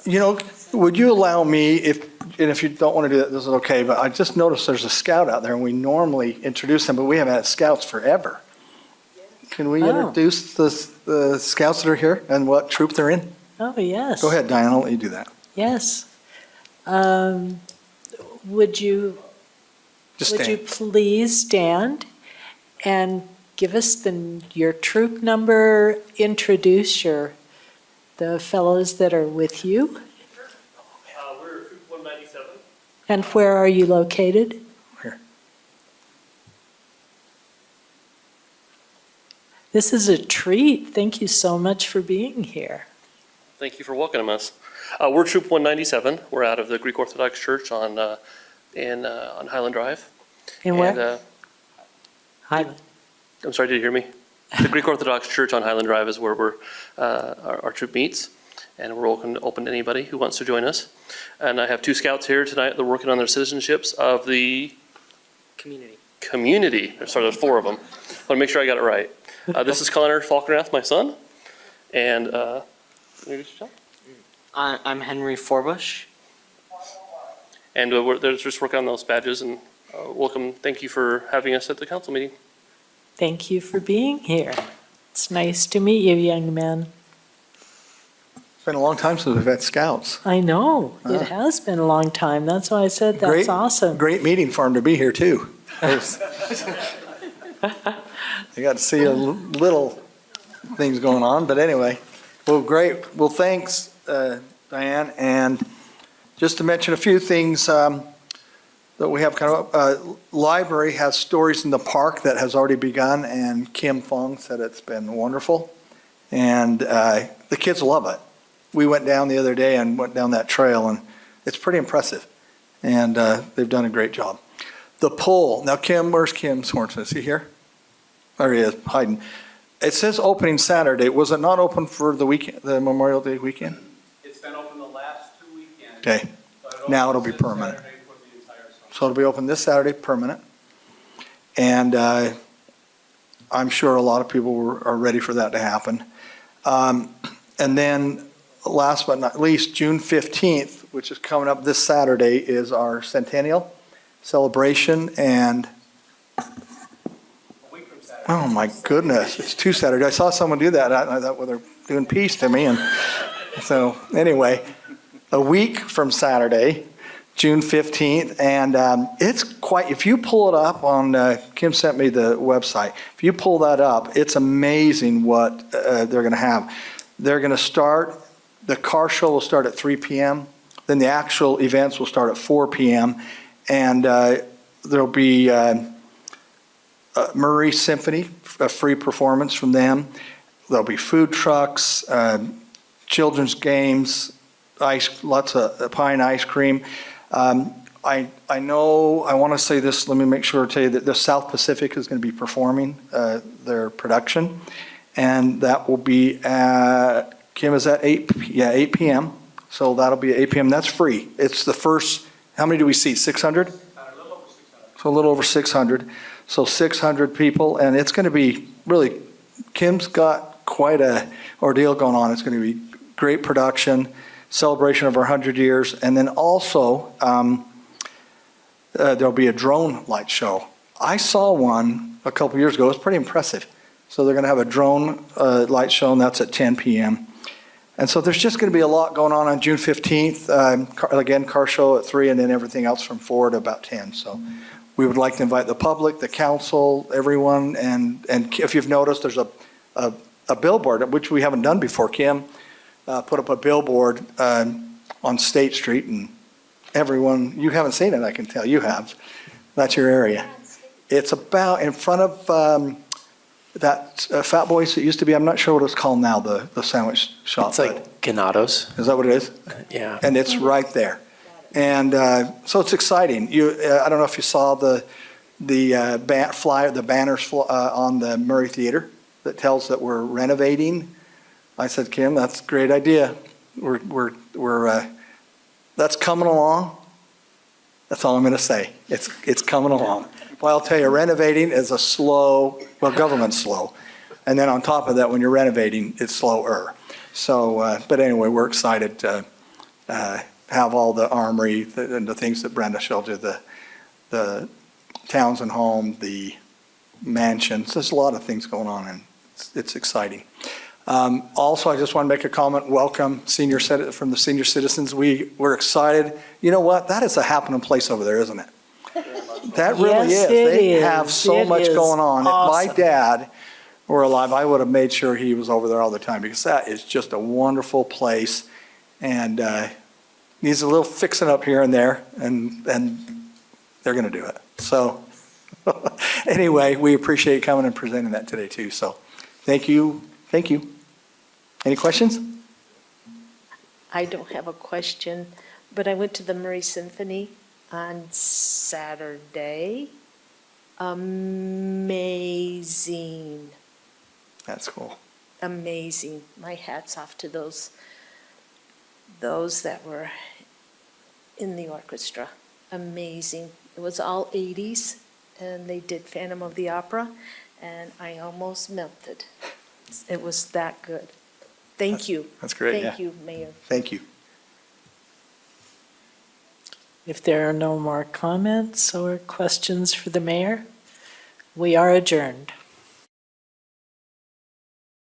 You know, would you allow me, and if you don't want to do that, this is okay, but I just noticed there's a scout out there, and we normally introduce them, but we haven't had scouts forever. Can we introduce the scouts that are here and what troop they're in? Oh, yes. Go ahead, Diane, I'll let you do that. Yes. Would you Just Would you stand. please stand and give us your troop number, introduce the fellows that are with you? We're Troop 197. And where are you located? Here. This is a treat. Thank you so much for being here. Thank you for welcoming us. We're Troop 197. We're out of the Greek Orthodox Church on Highland Drive. In where? And, Highland. I'm sorry, did you hear me? The Greek Orthodox Church on Highland Drive is where our troop meets, and we're open to anybody who wants to join us. And I have two scouts here tonight. They're working on their citizenships of the community. Sorry, there's four of them. I want to make sure I got it right. This is Connor Falkenrath, my son, and I'm Henry Forbush. and they're just working on those badges. And welcome. Thank you for having us at the council meeting. Thank you for being here. It's nice to meet you, young man. It's been a long time since we've had scouts. I know. It has been a long time. That's why I said that's awesome. Great meeting for him to be here, too. You got to see a little things going on, but anyway. Well, great. Well, thanks, Diane. And just to mention a few things that we have kind of, library has Stories in the Park that has already begun, and Kim Fong said it's been wonderful. And the kids love it. We went down the other day and went down that trail, and it's pretty impressive. And they've done a great job. The poll. Now, Kim, where's Kim Sorensen? Is he here? There he is, hiding. It says opening Saturday. Was it not open for the weekend, the Memorial Day weekend? It's been open the last 2 weekends. Okay. Now it'll be permanent. So it'll be open this Saturday, permanent. And I'm sure a lot of people are ready for that to happen. And then last but not least, June 15th, which is coming up this Saturday, is our centennial celebration. And oh my goodness, it's 2 Saturdays. I saw someone do that. I thought, well, they're doing peace to me. And so anyway, a week from Saturday, June 15th. And it's quite, if you pull it up on, Kim sent me the website. If you pull that up, it's amazing what they're going to have. They're going to start, the car show will start at 3 p.m. Then the actual events will start at 4 p.m. And there'll be Murray Symphony, a free performance from them. There'll be food trucks, children's games, lots of pie and ice cream. I know, I want to say this, let me make sure to tell you that the South Pacific is going to be performing their production. And that will be at, Kim, is that 8 p.m. So that'll be at 8 p.m. That's free. It's the first, how many do we see, 600? So a little over 600. So 600 people, and it's going to be really, Kim's got quite a ordeal going on. It's going to be great production, celebration of our 100 years, and then also there'll be a drone light show. I saw one a couple years ago. It was pretty impressive. So they're going to have a drone light show, and that's at 10 p.m. And so there's just going to be a lot going on June 15th. Again, car show at 3 and then everything else from 4 to about 10. So we would like to invite the public, the council, everyone. And if you've noticed, there's a billboard, which we haven't done before. Kim put up a billboard on State Street, and everyone, you haven't seen it, I can tell. You have. That's your area. It's about in front of that Fat Boys that used to be, I'm not sure what it's called now, the sandwich shop. It's like Ganados. Is that what it is? Yeah. And it's right there. And so it's exciting. I don't know if you saw the flyer, the banners on the Murray Theater that tells that we're renovating. I said, Kim, that's a great idea. That's coming along. That's all I'm going to say. It's coming along. Well, I'll tell you, renovating is government's slow. And then on top of that, when you're renovating, it's slower. So, but anyway, we're excited to have all the armory and the things that Brenda showed you, the Townsend home, the mansions. There's a lot of things going on, and it's exciting. Also, I just want to make a comment. Welcome from the senior citizens. We're excited. You know what? That is a happening place over there, isn't it? That really Yes, is. it They is. have so It much is going on. awesome. If my dad were alive, I would have made sure he was over there all the time, because that is just a wonderful place, and needs a little fixing up here and there, and they're going to do it. So anyway, we appreciate you coming and presenting that today too. So thank you. Thank you. Any questions? I don't have a question, but I went to the Murray Symphony on Saturday. Amazing. That's cool. Amazing. My hat's off to those that were in the orchestra. Amazing. It was all 80s, and they did Phantom of the Opera, and I almost melted. It was that good. Thank you. That's great, Thank you, Mayor. Thank you. If there are no more comments or questions for the mayor, we are adjourned.